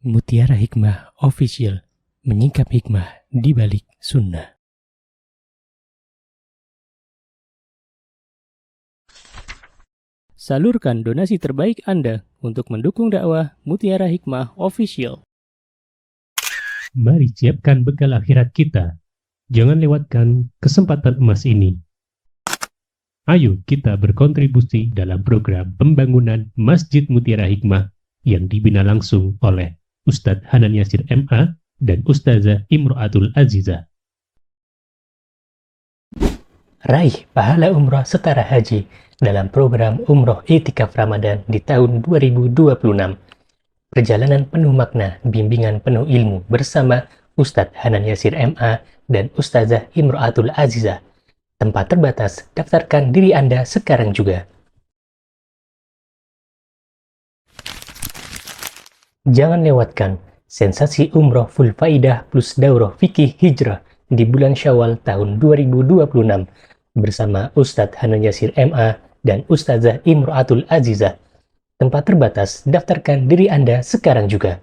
Mutiara Hikmah Official, menyingkap hikmah di balik sunnah. Salurkan donasi terbaik Anda untuk mendukung dakwah Mutiara Hikmah Official. Mari siapkan bekal akhirat kita. Jangan lewatkan kesempatan emas ini. Ayo kita berkontribusi dalam program pembangunan Masjid Mutiara Hikmah yang dibina langsung oleh Ustadz Hanan Yasir MA dan Ustazah Imro'atul Azizah. Raih pahala umroh setara haji dalam program Umroh Iktikaf Ramadan di tahun 2026. Perjalanan penuh makna, bimbingan penuh ilmu bersama Ustadz Hanan Yasir MA dan Ustazah Imro'atul Azizah. Tempat terbatas, daftarkan diri Anda sekarang juga. Jangan lewatkan sensasi umroh full faidah plus daurah fikih hijrah di bulan Syawal tahun 2026 bersama Ustadz Hanan Yasir MA dan Ustazah Imro'atul Azizah. Tempat terbatas, daftarkan diri Anda sekarang juga.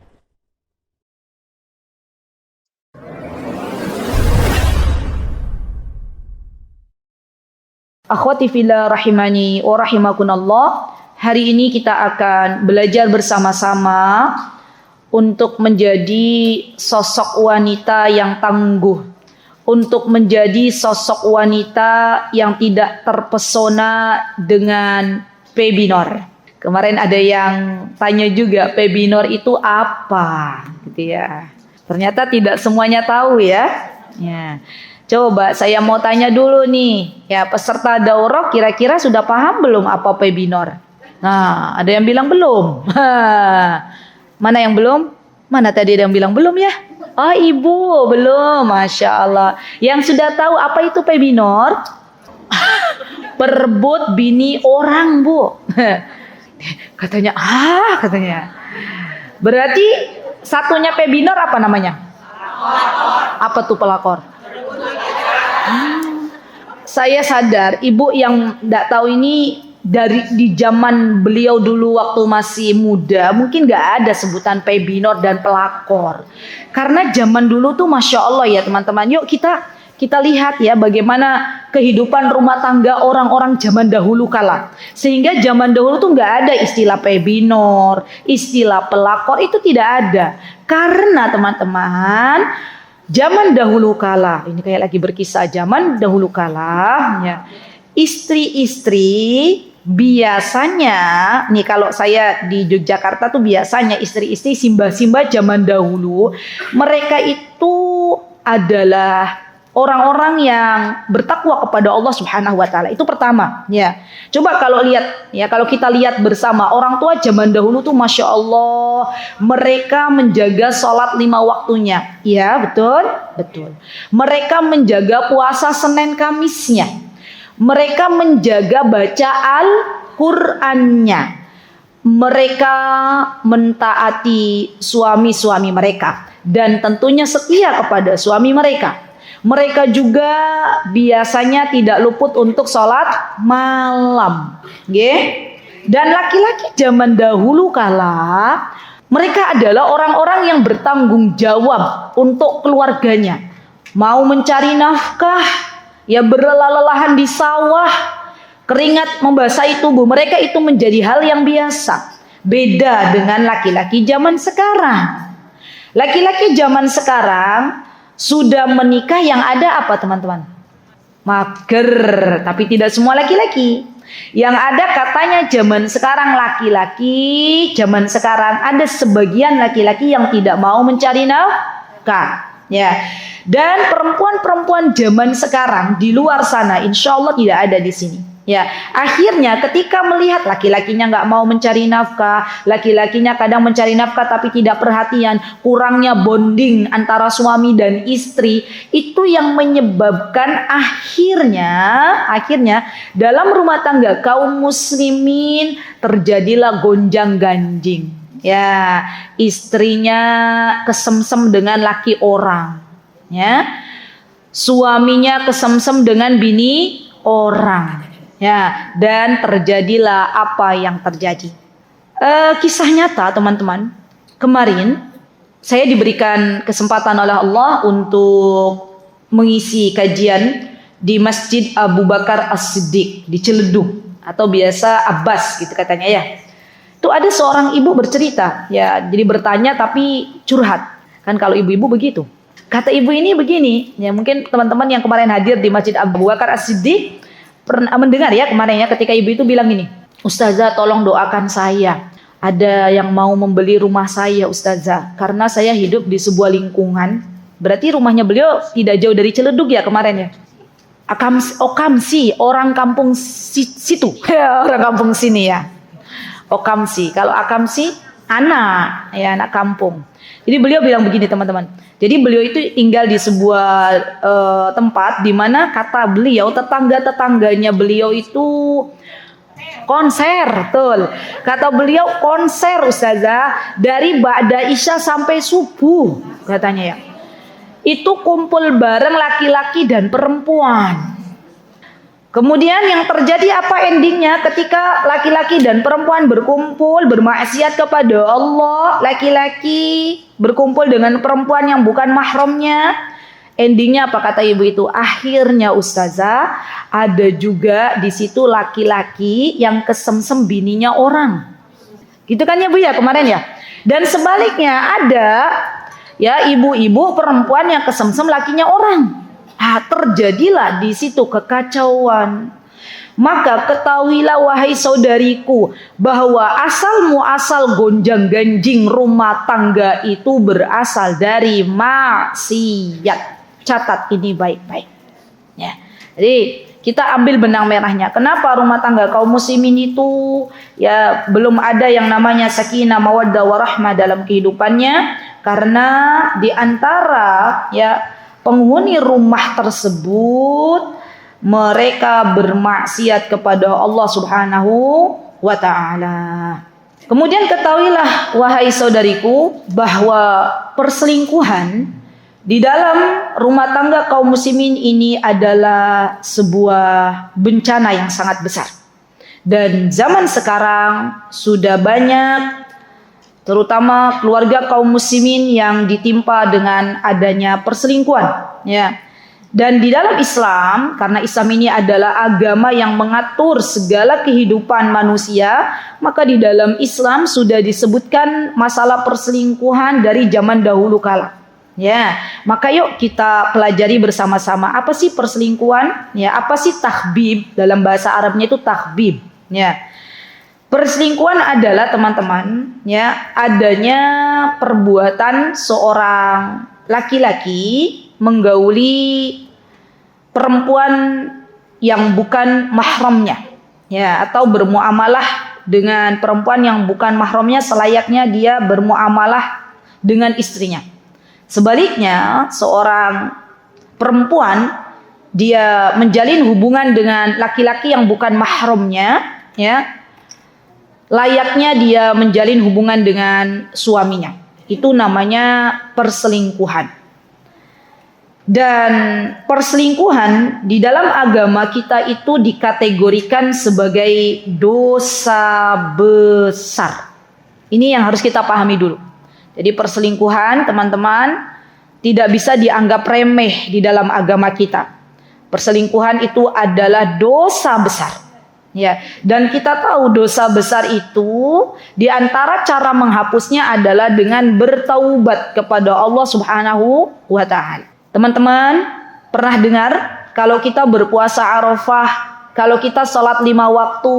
Akhwati fillah rahimani wa rahimakunallah. Hari ini kita akan belajar bersama-sama untuk menjadi sosok wanita yang tangguh, untuk menjadi sosok wanita yang tidak terpesona dengan pebinor. Kemarin ada yang tanya juga, pebinor itu apa? Gitu ya. Ternyata tidak semuanya tahu ya. Ya. Coba saya mau tanya dulu nih, ya peserta daurah kira-kira sudah paham belum apa pebinor? Nah, ada yang bilang belum. Mana yang belum? Mana tadi ada yang bilang belum ya? Oh ibu, belum. Masya Allah. Yang sudah tahu apa itu pebinor? Perebut bini orang, Bu. Katanya, katanya. Berarti satunya pebinor apa namanya? Apa tuh pelakor? Saya sadar ibu yang tidak tahu ini di zaman beliau dulu waktu masih muda mungkin nggak ada sebutan pebinor dan pelakor, karena zaman dulu tuh Masya Allah ya teman-teman. Yuk kita lihat ya bagaimana kehidupan rumah tangga orang-orang zaman dahulu kala, sehingga zaman dahulu tuh nggak ada istilah pebinor, istilah pelakor, itu tidak ada. Karena teman-teman, zaman dahulu kala, ini kayak lagi berkisah zaman dahulu kala ya, istri-istri biasanya nih, kalau saya di Yogyakarta tuh biasanya istri-istri simba-simba zaman dahulu, mereka itu adalah orang-orang yang bertakwa kepada Allah Subhanahu wa taala. Itu pertama, ya. Coba kalau lihat ya, kalau kita lihat bersama, orang tua zaman dahulu tuh Masya Allah, mereka menjaga sholat 5 waktunya. Ya, betul? Betul. Mereka menjaga puasa Senin Kamisnya. Mereka menjaga baca Al-Qur'annya. Mereka mentaati suami-suami mereka dan tentunya setia kepada suami mereka. Mereka juga biasanya tidak luput untuk sholat malam. Dan laki-laki zaman dahulu kala, mereka adalah orang-orang yang bertanggung jawab untuk keluarganya. Mau mencari nafkah, ya berlelah-lelahan di sawah, keringat membasahi tubuh mereka, itu menjadi hal yang biasa. Beda dengan laki-laki zaman sekarang. Laki-laki zaman sekarang sudah menikah, yang ada apa teman-teman? Mager. Tapi tidak semua laki-laki. Yang ada katanya zaman sekarang laki-laki, zaman sekarang ada sebagian laki-laki yang tidak mau mencari nafkah. Ya. Dan perempuan-perempuan zaman sekarang di luar sana insya Allah tidak ada di sini. Ya, akhirnya ketika melihat laki-lakinya nggak mau mencari nafkah, laki-lakinya kadang mencari nafkah tapi tidak perhatian, kurangnya bonding antara suami dan istri, itu yang menyebabkan akhirnya dalam rumah tangga kaum muslimin terjadilah gonjang-ganjing. Ya, istrinya kesemsem dengan laki orang, ya, suaminya kesemsem dengan bini orang. Ya, dan terjadilah apa yang terjadi. Kisah nyata teman-teman. Kemarin saya diberikan kesempatan oleh Allah untuk mengisi kajian di Masjid Abu Bakar As-Siddiq di Ciledug atau biasa Abbas gitu katanya ya. Itu ada seorang ibu bercerita, ya, jadi bertanya tapi curhat. Kan kalau ibu-ibu begitu. Kata ibu ini begini, ya mungkin teman-teman yang kemarin hadir di Masjid Abu Bakar As-Siddiq pernah mendengar ya kemarin ya ketika ibu itu bilang gini, "Ustazah tolong doakan saya. Ada yang mau membeli rumah saya Ustazah, karena saya hidup di sebuah lingkungan." Berarti rumahnya beliau tidak jauh dari Ciledug ya kemarin ya. Okamsi, orang kampung situ. Orang kampung sini ya. Okamsi. Kalau Akamsi anak, ya anak kampung. Jadi beliau bilang begini teman-teman. Jadi beliau itu tinggal di sebuah tempat di mana kata beliau tetangga-tetangganya beliau itu konser, betul. Kata beliau konser Ustazah dari ba'da isya sampai subuh katanya ya. Itu kumpul bareng laki-laki dan perempuan. Kemudian yang terjadi apa endingnya ketika laki-laki dan perempuan berkumpul bermaksiat kepada Allah, laki-laki berkumpul dengan perempuan yang bukan mahramnya, endingnya apa kata ibu itu? Akhirnya Ustazah ada juga di situ laki-laki yang kesemsem bininya orang. Gitu kan ya Bu ya kemarin ya. Dan sebaliknya ada ya ibu-ibu perempuan yang kesemsem lakinya orang. Terjadilah di situ kekacauan. Maka ketahuilah wahai saudariku bahwa asal gonjang-ganjing rumah tangga itu berasal dari maksiat. Catat ini baik-baik. Ya. Jadi kita ambil benang merahnya. Kenapa rumah tangga kaum muslimin itu ya belum ada yang namanya sakinah mawaddah warahmah dalam kehidupannya? Karena di antara ya penghuni rumah tersebut mereka bermaksiat kepada Allah Subhanahu wa taala. Kemudian ketahuilah wahai saudariku bahwa perselingkuhan di dalam rumah tangga kaum muslimin ini adalah sebuah bencana yang sangat besar. Dan zaman sekarang sudah banyak terutama keluarga kaum muslimin yang ditimpa dengan adanya perselingkuhan ya. Dan di dalam Islam, karena Islam ini adalah agama yang mengatur segala kehidupan manusia, maka di dalam Islam sudah disebutkan masalah perselingkuhan dari zaman dahulu kala. Ya, maka yuk kita pelajari bersama-sama apa sih perselingkuhan? Ya, apa sih tahbib? Dalam bahasa Arabnya itu tahbib. Ya. Perselingkuhan adalah teman-teman ya adanya perbuatan seorang laki-laki menggauli perempuan yang bukan mahramnya ya atau bermuamalah dengan perempuan yang bukan mahramnya selayaknya dia bermuamalah dengan istrinya. Sebaliknya seorang perempuan dia menjalin hubungan dengan laki-laki yang bukan mahramnya ya layaknya dia menjalin hubungan dengan suaminya. Itu namanya perselingkuhan. Dan perselingkuhan di dalam agama kita itu dikategorikan sebagai dosa besar. Ini yang harus kita pahami dulu. Jadi perselingkuhan teman-teman tidak bisa dianggap remeh di dalam agama kita. Perselingkuhan itu adalah dosa besar. Ya, dan kita tahu dosa besar itu di antara cara menghapusnya adalah dengan bertaubat kepada Allah Subhanahu wa taala. Teman-teman, pernah dengar kalau kita berpuasa Arafah, kalau kita sholat 5 waktu,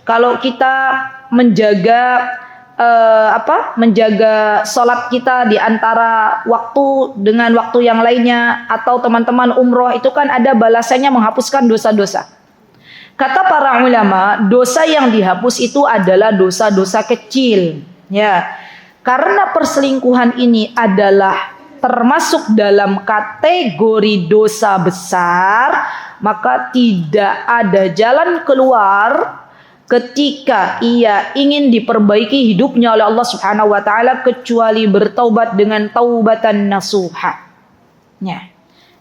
kalau kita menjaga menjaga sholat kita di antara waktu dengan waktu yang lainnya, atau teman-teman umroh itu kan ada balasannya menghapuskan dosa-dosa. Kata para ulama, dosa yang dihapus itu adalah dosa-dosa kecil. Ya, karena perselingkuhan ini adalah termasuk dalam kategori dosa besar, maka tidak ada jalan keluar ketika ia ingin diperbaiki hidupnya oleh Allah Subhanahu wa taala kecuali bertaubat dengan taubatan nasuha. Ya.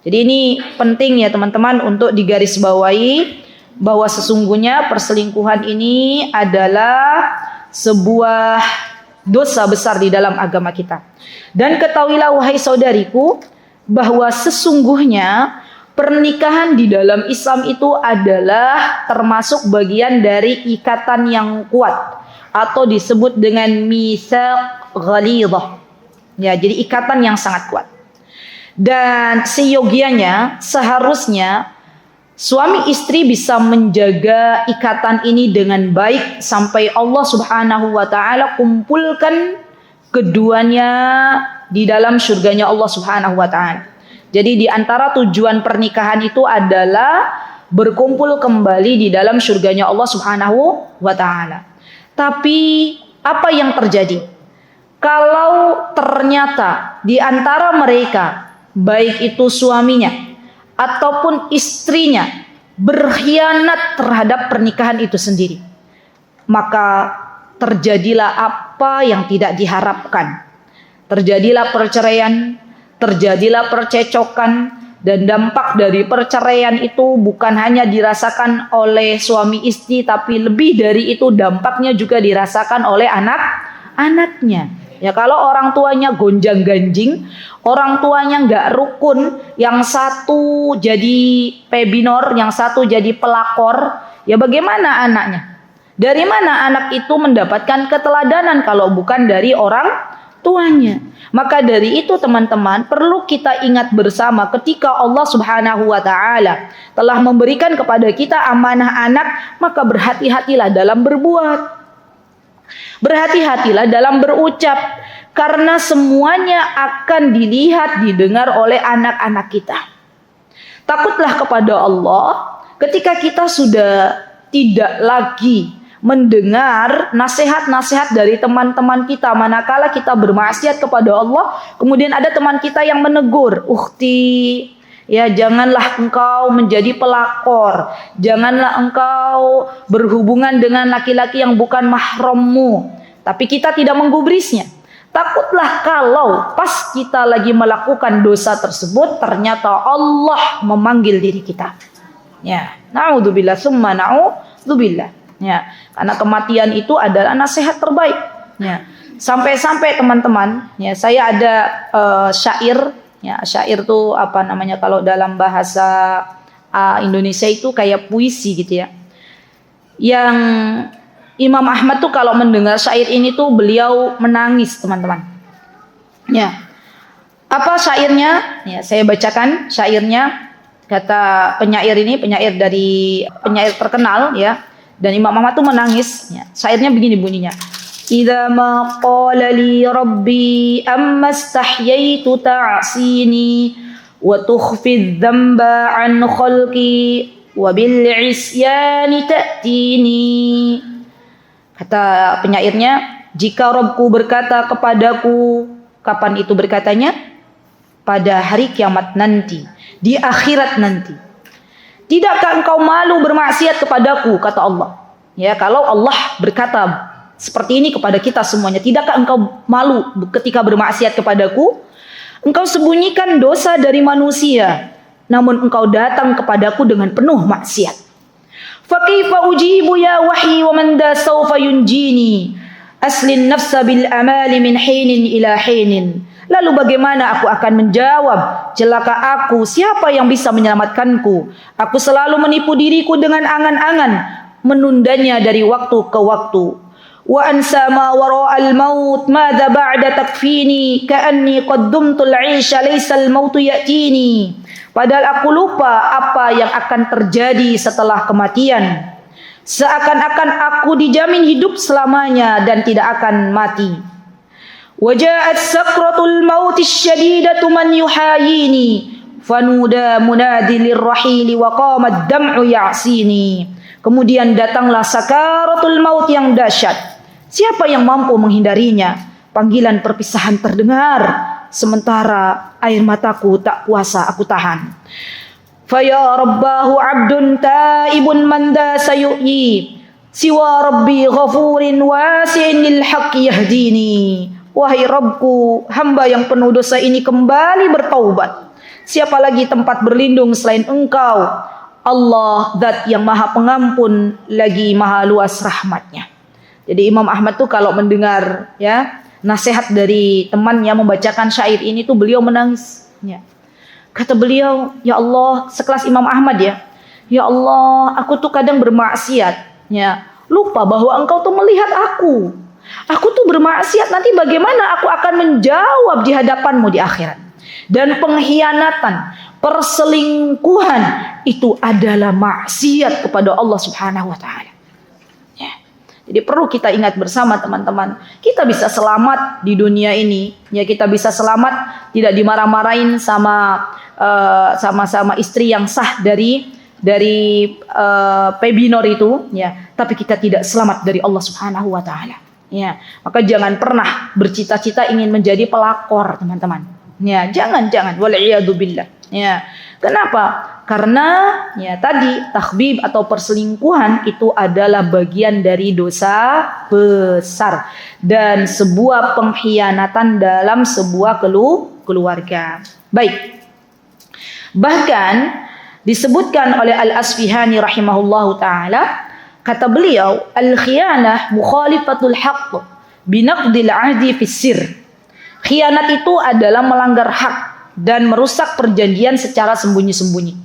Jadi ini penting ya teman-teman untuk digarisbawahi bahwa sesungguhnya perselingkuhan ini adalah sebuah dosa besar di dalam agama kita. Dan ketahuilah wahai saudariku, bahwa sesungguhnya pernikahan di dalam Islam itu adalah termasuk bagian dari ikatan yang kuat atau disebut dengan mitsaq ghalidhah. Ya, jadi ikatan yang sangat kuat. Dan seyogianya seharusnya suami istri bisa menjaga ikatan ini dengan baik sampai Allah Subhanahu wa taala kumpulkan keduanya di dalam surganya Allah Subhanahu wa taala. Jadi di antara tujuan pernikahan itu adalah berkumpul kembali di dalam surganya Allah Subhanahu wa taala. Tapi apa yang terjadi? Kalau ternyata di antara mereka, baik itu suaminya ataupun istrinya, berkhianat terhadap pernikahan itu sendiri, maka terjadilah apa yang tidak diharapkan. Terjadilah perceraian, terjadilah percecokan, dan dampak dari perceraian itu bukan hanya dirasakan oleh suami istri, tapi lebih dari itu dampaknya juga dirasakan oleh anak-anaknya. Ya, kalau orang tuanya gonjang-ganjing, orang tuanya nggak rukun, yang satu jadi pebinor, yang satu jadi pelakor, ya bagaimana anaknya? Dari mana anak itu mendapatkan keteladanan kalau bukan dari orang tuanya? Maka dari itu teman-teman, perlu kita ingat bersama ketika Allah Subhanahu wa taala telah memberikan kepada kita amanah anak, maka berhati-hatilah dalam berbuat. Berhati-hatilah dalam berucap, karena semuanya akan dilihat, didengar oleh anak-anak kita. Takutlah kepada Allah ketika kita sudah tidak lagi mendengar nasihat-nasihat dari teman-teman kita manakala kita bermaksiat kepada Allah. Kemudian ada teman kita yang menegur, "Ukhti, ya janganlah engkau menjadi pelakor, janganlah engkau berhubungan dengan laki-laki yang bukan mahrammu." Tapi kita tidak menggubrisnya. Takutlah kalau pas kita lagi melakukan dosa tersebut ternyata Allah memanggil diri kita. Ya, naudzubillah summa naudzubillah. Ya, karena kematian itu adalah nasihat terbaik. Ya, sampai-sampai teman-teman, ya saya ada syair. Ya, syair itu apa namanya kalau dalam bahasa Indonesia itu kayak puisi gitu ya. Yang Imam Ahmad tuh kalau mendengar syair ini tuh beliau menangis, teman-teman. Ya. Apa syairnya? Ya, saya bacakan syairnya. Kata penyair ini, penyair terkenal ya. Dan Imam Ahmad tuh menangis. Ya. Syairnya begini bunyinya. Idza ma qala li rabbi amma istahyaitu ta'sini wa tukhfi dzamba an khalqi wa bil isyani ta'tini. Kata penyairnya, jika Robku berkata kepadaku, kapan itu berkatanya? Pada hari kiamat nanti, di akhirat nanti. Tidakkah engkau malu bermaksiat kepadaku, kata Allah. Ya, kalau Allah berkata seperti ini kepada kita semuanya, tidakkah engkau malu ketika bermaksiat kepadaku? Engkau sembunyikan dosa dari manusia, namun engkau datang kepadaku dengan penuh maksiat. Fakaifa ujibu ya wahyi wa man da sawfa yunjini aslin nafsa bil amali min hinin ila hinin. Lalu bagaimana aku akan menjawab, celaka aku, siapa yang bisa menyelamatkanku? Aku selalu menipu diriku dengan angan-angan, menundanya dari waktu ke waktu. Wa ansa ma wara'al maut madza ba'da takfini ka'anni qaddamtul 'isha laysa al mautu ya'tini. Padahal aku lupa apa yang akan terjadi setelah kematian. Seakan-akan aku dijamin hidup selamanya dan tidak akan mati. Waja'at sakratul mauti syadidatu man yuhayini fanuda munadi lirrahili wa qamad dam'u ya'sini. Kemudian datanglah sakaratul maut yang dahsyat. Siapa yang mampu menghindarinya? Panggilan perpisahan terdengar. Sementara air mataku tak kuasa aku tahan. Faya rabbahu abdun taibun manda sayu'i siwa rabbi ghafurin wasi'in lil haqqi yahdini. Wahai Rabbku, hamba yang penuh dosa ini kembali bertaubat. Siapa lagi tempat berlindung selain Engkau? Allah, zat yang maha pengampun lagi maha luas rahmatnya. Jadi Imam Ahmad tuh kalau mendengar ya nasihat dari temannya membacakan syair ini tuh beliau menangis. Ya. Kata beliau, ya Allah, sekelas Imam Ahmad ya. Ya Allah, aku tuh kadang bermaksiat. Ya. Lupa bahwa engkau tuh melihat aku. Aku tuh bermaksiat, nanti bagaimana aku akan menjawab di hadapanmu di akhirat. Dan pengkhianatan, perselingkuhan itu adalah maksiat kepada Allah Subhanahu wa taala. Ya. Jadi perlu kita ingat bersama teman-teman, kita bisa selamat di dunia ini, ya kita bisa selamat tidak dimarah-marahin sama istri yang sah dari pebinor itu, ya, tapi kita tidak selamat dari Allah Subhanahu wa taala. Ya, maka jangan pernah bercita-cita ingin menjadi pelakor, teman-teman. Ya, jangan wal'iyadzubillah. Ya. Kenapa? Karena ya tadi takhbib atau perselingkuhan itu adalah bagian dari dosa besar dan sebuah pengkhianatan dalam sebuah keluarga. Baik. Bahkan disebutkan oleh Al-Asfihani rahimahullahu taala, kata beliau, al-khiyanah mukhalifatul haqq binaqdil ahdi fis sir. Khianat itu adalah melanggar hak dan merusak perjanjian secara sembunyi-sembunyi.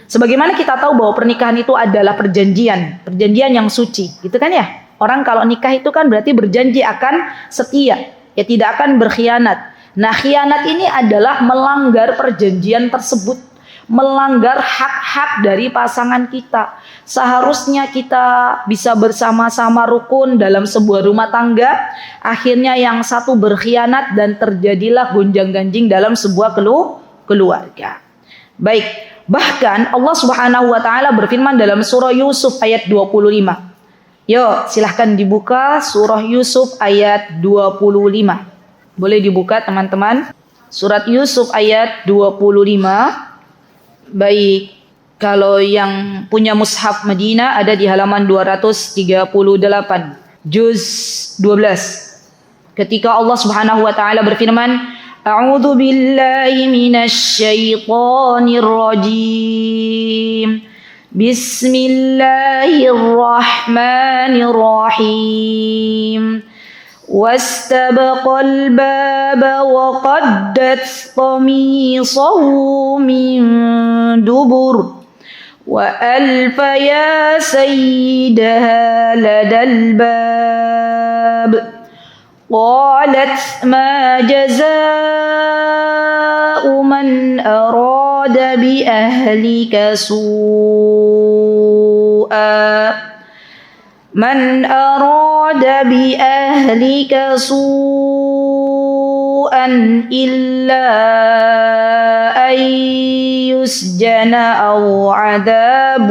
Sebagaimana kita tahu bahwa pernikahan itu adalah perjanjian yang suci, gitu kan ya? Orang kalau nikah itu kan berarti berjanji akan setia, ya tidak akan berkhianat. Nah, khianat ini adalah melanggar perjanjian tersebut, melanggar hak-hak dari pasangan kita. Seharusnya kita bisa bersama-sama rukun dalam sebuah rumah tangga, akhirnya yang satu berkhianat dan terjadilah gonjang-ganjing dalam sebuah keluarga. Baik, bahkan Allah Subhanahu wa taala berfirman dalam surah Yusuf ayat 25. Yo, silahkan dibuka surah Yusuf ayat 25. Boleh dibuka teman-teman. Surat Yusuf ayat 25. Baik, kalau yang punya mushaf Madinah ada di halaman 238, juz 12. Ketika Allah Subhanahu wa taala berfirman, A'udzu billahi minasy syaithanir rajim. Bismillahirrahmanirrahim. واستبق الباب وقدت قميصه من دبر وألف يا سيدها لدى الباب قالت ما جزاء من أراد بأهلك سوءا من أراد بأهلك سوءا إلا أن يسجن أو عذاب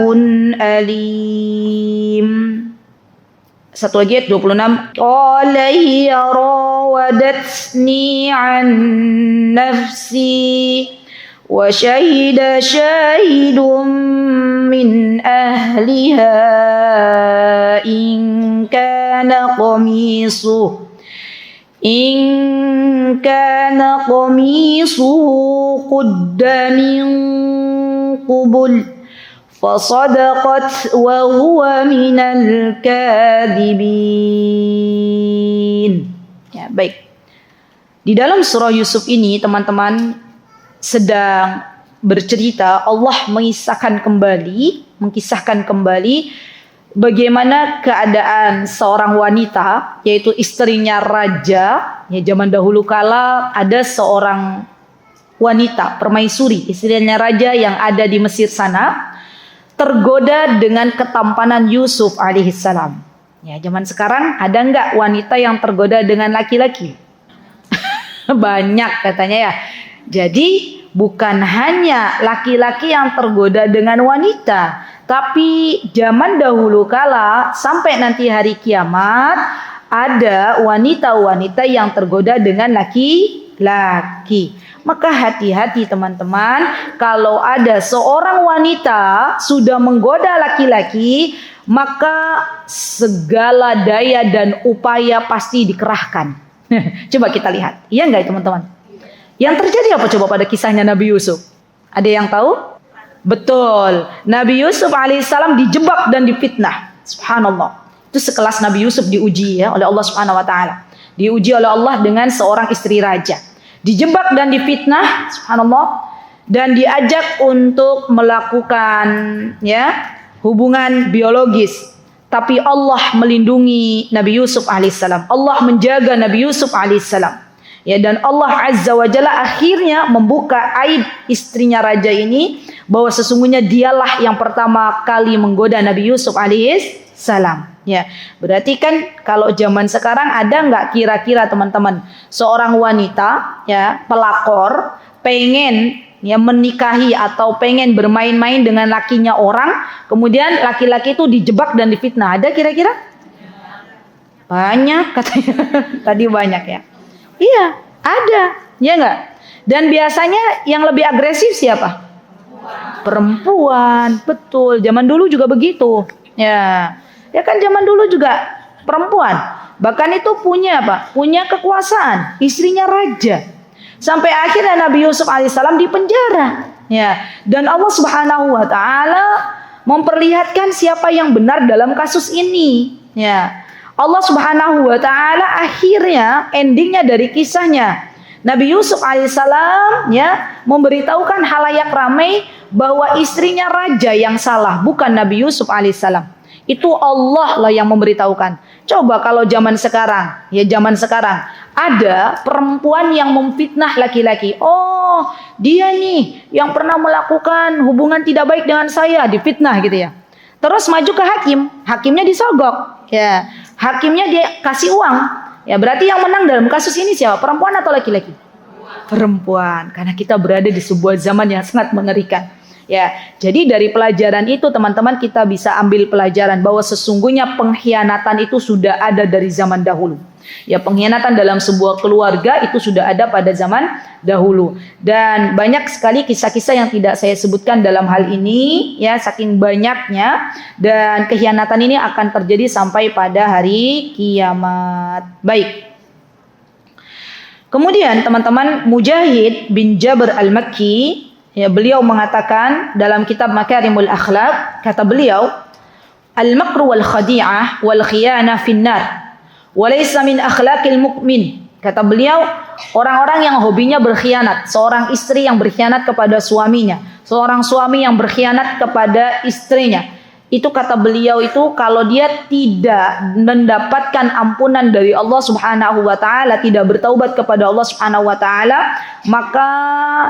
أليم. Satu lagi ayat 26. Qala hiya rawadatni an nafsi wa syahida syahidun min ahliha in kana qamisuhu qudda min qubul fasadaqat wa huwa minal kadhibin. Ya, baik. Di dalam surah Yusuf ini teman-teman sedang bercerita, Allah mengisahkan kembali bagaimana keadaan seorang wanita, yaitu istrinya raja. Ya, zaman dahulu kala ada seorang wanita permaisuri, istrinya raja yang ada di Mesir sana, tergoda dengan ketampanan Yusuf alaihissalam. Ya, zaman sekarang ada nggak wanita yang tergoda dengan laki-laki? Banyak katanya ya. Jadi bukan hanya laki-laki yang tergoda dengan wanita, tapi zaman dahulu kala sampai nanti hari kiamat ada wanita-wanita yang tergoda dengan laki-laki. Maka hati-hati teman-teman, kalau ada seorang wanita sudah menggoda laki-laki, maka segala daya dan upaya pasti dikerahkan. Coba kita lihat, iya nggak teman-teman? Yang terjadi apa coba pada kisahnya Nabi Yusuf? Ada yang tahu? Betul, Nabi Yusuf alaihissalam dijebak dan difitnah. Subhanallah. Itu sekelas Nabi Yusuf diuji ya oleh Allah Subhanahu wa taala. Diuji oleh Allah dengan seorang istri raja. Dijebak dan difitnah, subhanallah, dan diajak untuk melakukan ya hubungan biologis. Tapi Allah melindungi Nabi Yusuf alaihissalam. Allah menjaga Nabi Yusuf alaihissalam. Ya, dan Allah Azza wa Jalla akhirnya membuka aib istrinya raja ini bahwa sesungguhnya dialah yang pertama kali menggoda Nabi Yusuf alaihissalam. Ya, berarti kan kalau zaman sekarang ada nggak kira-kira teman-teman seorang wanita ya pelakor pengen ya menikahi atau pengen bermain-main dengan lakinya orang, kemudian laki-laki itu dijebak dan difitnah. Ada kira-kira? Banyak katanya. Tadi banyak ya. Iya, ada. Ya enggak? Dan biasanya yang lebih agresif siapa? Perempuan. Betul. Zaman dulu juga begitu. Ya. Ya kan zaman dulu juga perempuan. Bahkan itu punya apa? Punya kekuasaan. Istrinya raja. Sampai akhirnya Nabi Yusuf alaihissalam dipenjara. Ya. Dan Allah Subhanahu wa taala memperlihatkan siapa yang benar dalam kasus ini. Ya. Allah Subhanahu wa taala akhirnya endingnya dari kisahnya Nabi Yusuf alaihissalam ya memberitahukan halayak ramai bahwa istrinya raja yang salah, bukan Nabi Yusuf alaihissalam. Itu Allah lah yang memberitahukan. Coba kalau zaman sekarang, ya zaman sekarang ada perempuan yang memfitnah laki-laki. Oh, dia nih yang pernah melakukan hubungan tidak baik dengan saya, difitnah gitu ya. Terus maju ke hakim, hakimnya disogok. Ya, hakimnya dia kasih uang. Ya, berarti yang menang dalam kasus ini siapa? Perempuan atau laki-laki? Perempuan. Karena kita berada di sebuah zaman yang sangat mengerikan. Ya, jadi dari pelajaran itu teman-teman kita bisa ambil pelajaran bahwa sesungguhnya pengkhianatan itu sudah ada dari zaman dahulu. Ya, pengkhianatan dalam sebuah keluarga itu sudah ada pada zaman dahulu. Dan banyak sekali kisah-kisah yang tidak saya sebutkan dalam hal ini ya, saking banyaknya, dan pengkhianatan ini akan terjadi sampai pada hari kiamat. Baik. Kemudian teman-teman, Mujahid bin Jabr al-Makki ya, beliau mengatakan dalam kitab Makarimul Akhlaq, kata beliau, al-makru wal khadi'ah wal khiyana finnar walaysa min akhlaqil mu'min. Kata beliau, orang-orang yang hobinya berkhianat, seorang istri yang berkhianat kepada suaminya, seorang suami yang berkhianat kepada istrinya, itu kata beliau itu kalau dia tidak mendapatkan ampunan dari Allah Subhanahu wa taala, tidak bertaubat kepada Allah Subhanahu wa taala, maka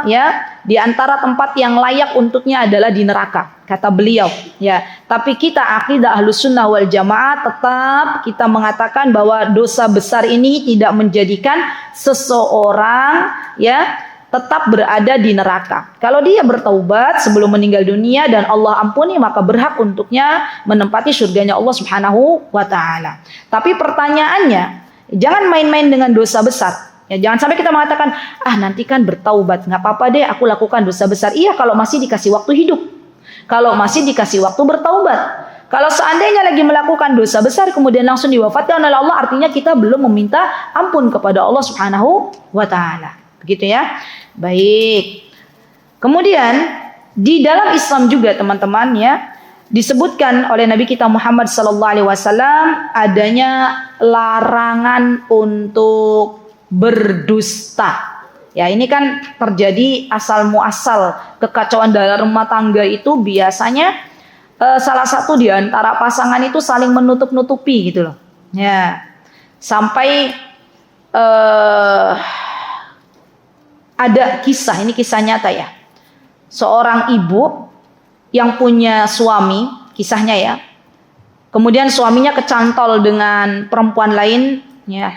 ya di antara tempat yang layak untuknya adalah di neraka, kata beliau ya. Tapi kita akidah Ahlussunnah wal Jamaah tetap kita mengatakan bahwa dosa besar ini tidak menjadikan seseorang ya tetap berada di neraka. Kalau dia bertaubat sebelum meninggal dunia dan Allah ampuni, maka berhak untuknya menempati surganya Allah Subhanahu wa taala. Tapi pertanyaannya, jangan main-main dengan dosa besar. Ya, jangan sampai kita mengatakan, nanti kan bertaubat, nggak apa-apa deh aku lakukan dosa besar. Iya, kalau masih dikasih waktu hidup. Kalau masih dikasih waktu bertaubat. Kalau seandainya lagi melakukan dosa besar kemudian langsung diwafatkan oleh Allah, artinya kita belum meminta ampun kepada Allah Subhanahu wa taala. Begitu ya. Baik. Kemudian di dalam Islam juga teman-teman ya, disebutkan oleh Nabi kita Muhammad sallallahu alaihi wasallam adanya larangan untuk berdusta. Ya, ini kan terjadi asal muasal kekacauan dalam rumah tangga itu biasanya salah satu di antara pasangan itu saling menutup-nutupi gitu loh. Ya. Sampai ada kisah, ini kisah nyata ya. Seorang ibu yang punya suami, kisahnya ya. Kemudian suaminya kecantol dengan perempuan lain, ya.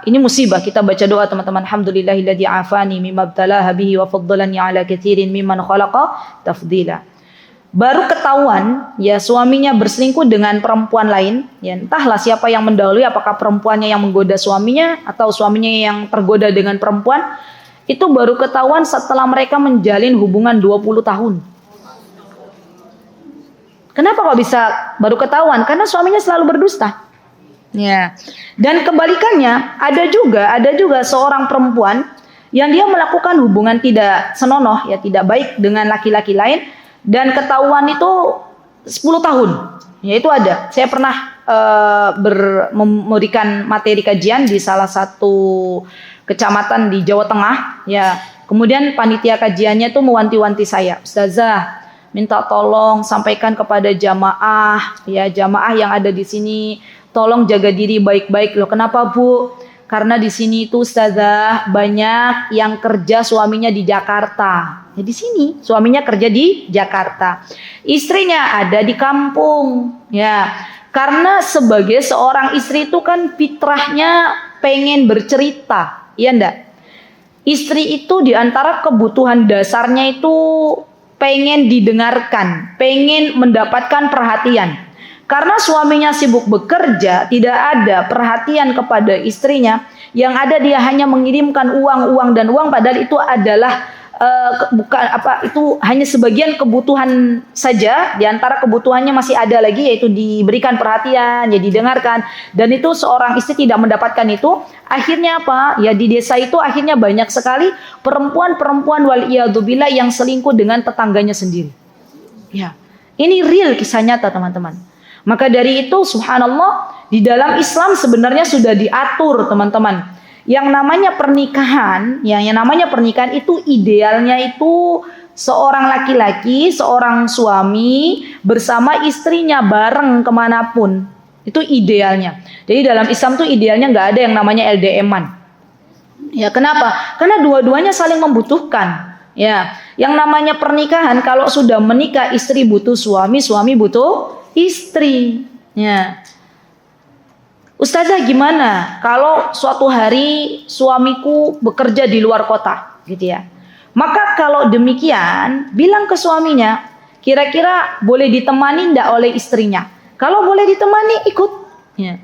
Ini musibah, kita baca doa teman-teman. Alhamdulillahilladzi afani mimma ibtalaha bihi wa faddalani ala katsirin mimman khalaqa tafdila. Baru ketahuan ya suaminya berselingkuh dengan perempuan lain, ya entahlah siapa yang mendahului, apakah perempuannya yang menggoda suaminya atau suaminya yang tergoda dengan perempuan. Itu baru ketahuan setelah mereka menjalin hubungan 20 tahun. Kenapa kok bisa baru ketahuan? Karena suaminya selalu berdusta. Ya. Dan kebalikannya, ada juga seorang perempuan yang dia melakukan hubungan tidak senonoh, ya tidak baik dengan laki-laki lain. Dan ketahuan itu 10 tahun. Ya itu ada. Saya pernah memberikan materi kajian di salah satu kecamatan di Jawa Tengah. Ya, kemudian panitia kajiannya itu mewanti-wanti saya, Ustazah, minta tolong sampaikan kepada jamaah, ya jamaah yang ada di sini, tolong jaga diri baik-baik. Loh, kenapa Bu? Karena di sini itu Ustazah banyak yang kerja suaminya di Jakarta. Ya di sini suaminya kerja di Jakarta, istrinya ada di kampung. Ya, karena sebagai seorang istri itu kan fitrahnya pengen bercerita, ya enggak? Istri itu diantara kebutuhan dasarnya itu pengen didengarkan, pengen mendapatkan perhatian. Karena suaminya sibuk bekerja, tidak ada perhatian kepada istrinya. Yang ada dia hanya mengirimkan uang dan uang, padahal itu adalah itu hanya sebagian kebutuhan saja. Di antara kebutuhannya masih ada lagi, yaitu diberikan perhatian, ya didengarkan. Dan itu seorang istri tidak mendapatkan itu. Akhirnya apa? Ya di desa itu akhirnya banyak sekali perempuan-perempuan waliyadzubillah yang selingkuh dengan tetangganya sendiri. Ya, ini real kisah nyata teman-teman. Maka dari itu subhanallah, di dalam Islam sebenarnya sudah diatur teman-teman. Yang namanya pernikahan, yang namanya pernikahan itu idealnya itu seorang laki-laki, seorang suami bersama istrinya bareng kemanapun. Itu idealnya. Jadi dalam Islam tuh idealnya nggak ada yang namanya LDM-an. Ya kenapa? Karena dua-duanya saling membutuhkan. Ya, yang namanya pernikahan kalau sudah menikah istri butuh suami, suami butuh istri. Ya. Ustazah gimana kalau suatu hari suamiku bekerja di luar kota gitu ya. Maka kalau demikian bilang ke suaminya, kira-kira boleh ditemani enggak oleh istrinya? Kalau boleh ditemani ikut. Ya.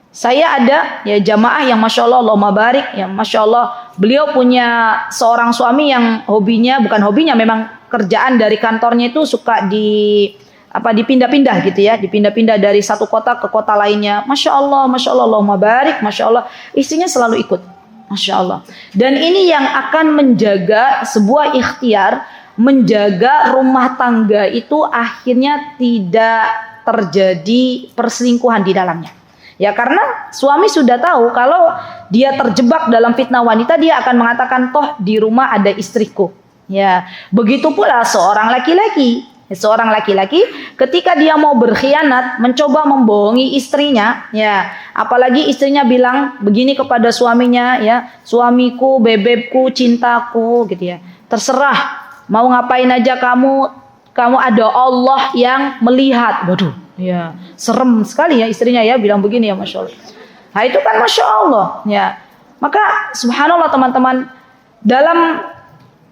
Saya ada ya jamaah yang masya Allah, Allahumma barik ya, masya Allah beliau punya seorang suami yang hobinya, bukan hobinya, memang kerjaan dari kantornya itu suka dipindah-pindah gitu ya, dipindah-pindah dari satu kota ke kota lainnya. Masya Allah, Allahumma barik, masya Allah, istrinya selalu ikut, masya Allah. Dan ini yang akan menjaga sebuah ikhtiar, menjaga rumah tangga itu akhirnya tidak terjadi perselingkuhan di dalamnya. Ya karena suami sudah tahu kalau dia terjebak dalam fitnah wanita, dia akan mengatakan toh di rumah ada istriku. Ya, begitu pula seorang laki-laki. Seorang laki-laki ketika dia mau berkhianat, mencoba membohongi istrinya, ya, apalagi istrinya bilang begini kepada suaminya, ya, suamiku, bebebku, cintaku, gitu ya. Terserah, mau ngapain aja kamu ada Allah yang melihat. Waduh, ya, serem sekali ya istrinya ya bilang begini ya, masya Allah. Nah itu kan masya Allah, ya. Maka subhanallah teman-teman, dalam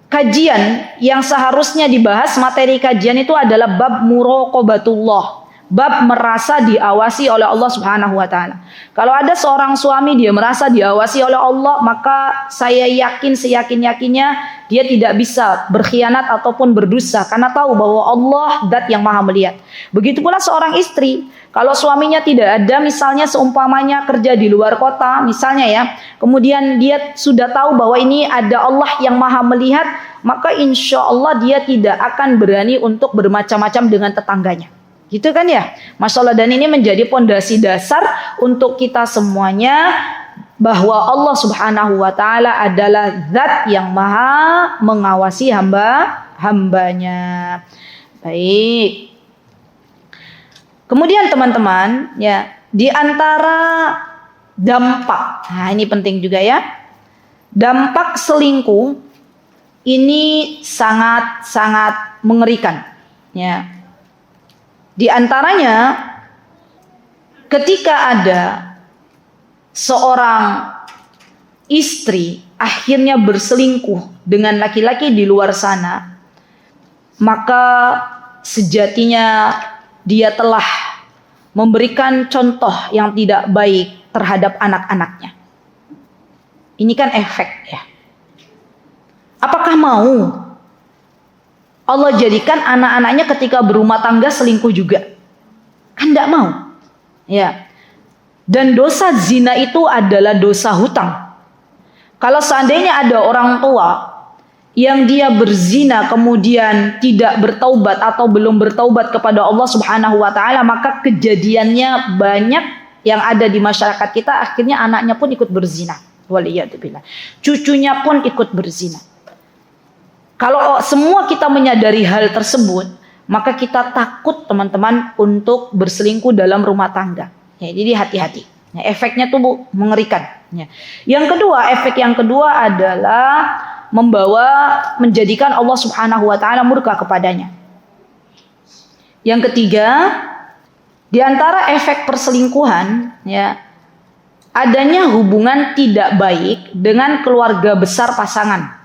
kajian yang seharusnya dibahas, materi kajian itu adalah bab muraqabatullah, bab merasa diawasi oleh Allah Subhanahu wa taala. Kalau ada seorang suami dia merasa diawasi oleh Allah, maka saya yakin seyakin-yakinnya dia tidak bisa berkhianat ataupun berdosa karena tahu bahwa Allah zat yang maha melihat. Begitu pula seorang istri, kalau suaminya tidak ada, misalnya seumpamanya kerja di luar kota misalnya ya, kemudian dia sudah tahu bahwa ini ada Allah yang maha melihat, maka insya Allah dia tidak akan berani untuk bermacam-macam dengan tetangganya. Gitu kan ya, masya Allah. Dan ini menjadi pondasi dasar untuk kita semuanya, bahwa Allah Subhanahu wa taala adalah zat yang maha mengawasi hambanya. Baik. Kemudian teman-teman, ya, di antara dampak, nah ini penting juga ya, dampak selingkuh ini sangat-sangat mengerikan, ya. Di antaranya ketika ada seorang istri akhirnya berselingkuh dengan laki-laki di luar sana, maka sejatinya dia telah memberikan contoh yang tidak baik terhadap anak-anaknya. Ini kan efek ya. Apakah mau Allah jadikan anak-anaknya ketika berumah tangga selingkuh juga? Kan tidak mau. Ya. Dan dosa zina itu adalah dosa hutang. Kalau seandainya ada orang tua yang dia berzina kemudian tidak bertaubat atau belum bertaubat kepada Allah Subhanahu wa taala, maka kejadiannya banyak yang ada di masyarakat kita, akhirnya anaknya pun ikut berzina. Waliyadzubillah. Cucunya pun ikut berzina. Kalau semua kita menyadari hal tersebut, maka kita takut teman-teman untuk berselingkuh dalam rumah tangga. Ya, jadi hati-hati. Ya, efeknya tuh mengerikan. Ya. Yang kedua, efek yang kedua adalah menjadikan Allah Subhanahu wa taala murka kepadanya. Yang ketiga, di antara efek perselingkuhan, ya, adanya hubungan tidak baik dengan keluarga besar pasangan.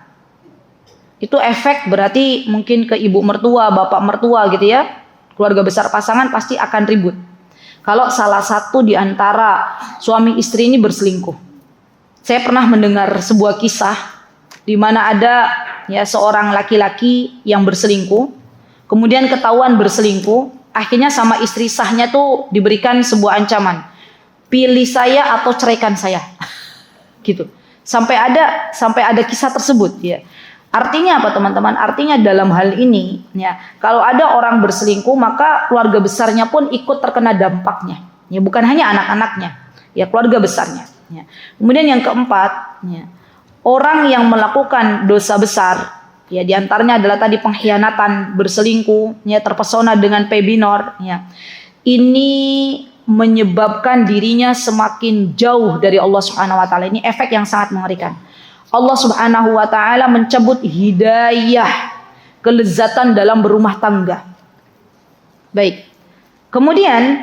Itu efek berarti mungkin ke ibu mertua, bapak mertua gitu ya. Keluarga besar pasangan pasti akan ribut. Kalau salah satu di antara suami istri ini berselingkuh. Saya pernah mendengar sebuah kisah di mana ada ya seorang laki-laki yang berselingkuh, kemudian ketahuan berselingkuh, akhirnya sama istri sahnya tuh diberikan sebuah ancaman, pilih saya atau ceraikan saya, gitu. Sampai ada kisah tersebut ya. Artinya apa teman-teman? Artinya dalam hal ini ya, kalau ada orang berselingkuh maka keluarga besarnya pun ikut terkena dampaknya. Ya bukan hanya anak-anaknya, ya keluarga besarnya. Ya. Kemudian yang keempat, ya, orang yang melakukan dosa besar, ya diantaranya adalah tadi pengkhianatan, berselingkuh, ya terpesona dengan pebinor, ya ini menyebabkan dirinya semakin jauh dari Allah Subhanahu Wa Taala. Ini efek yang sangat mengerikan. Allah Subhanahu Wa Taala mencabut hidayah, kelezatan dalam berumah tangga. Baik. Kemudian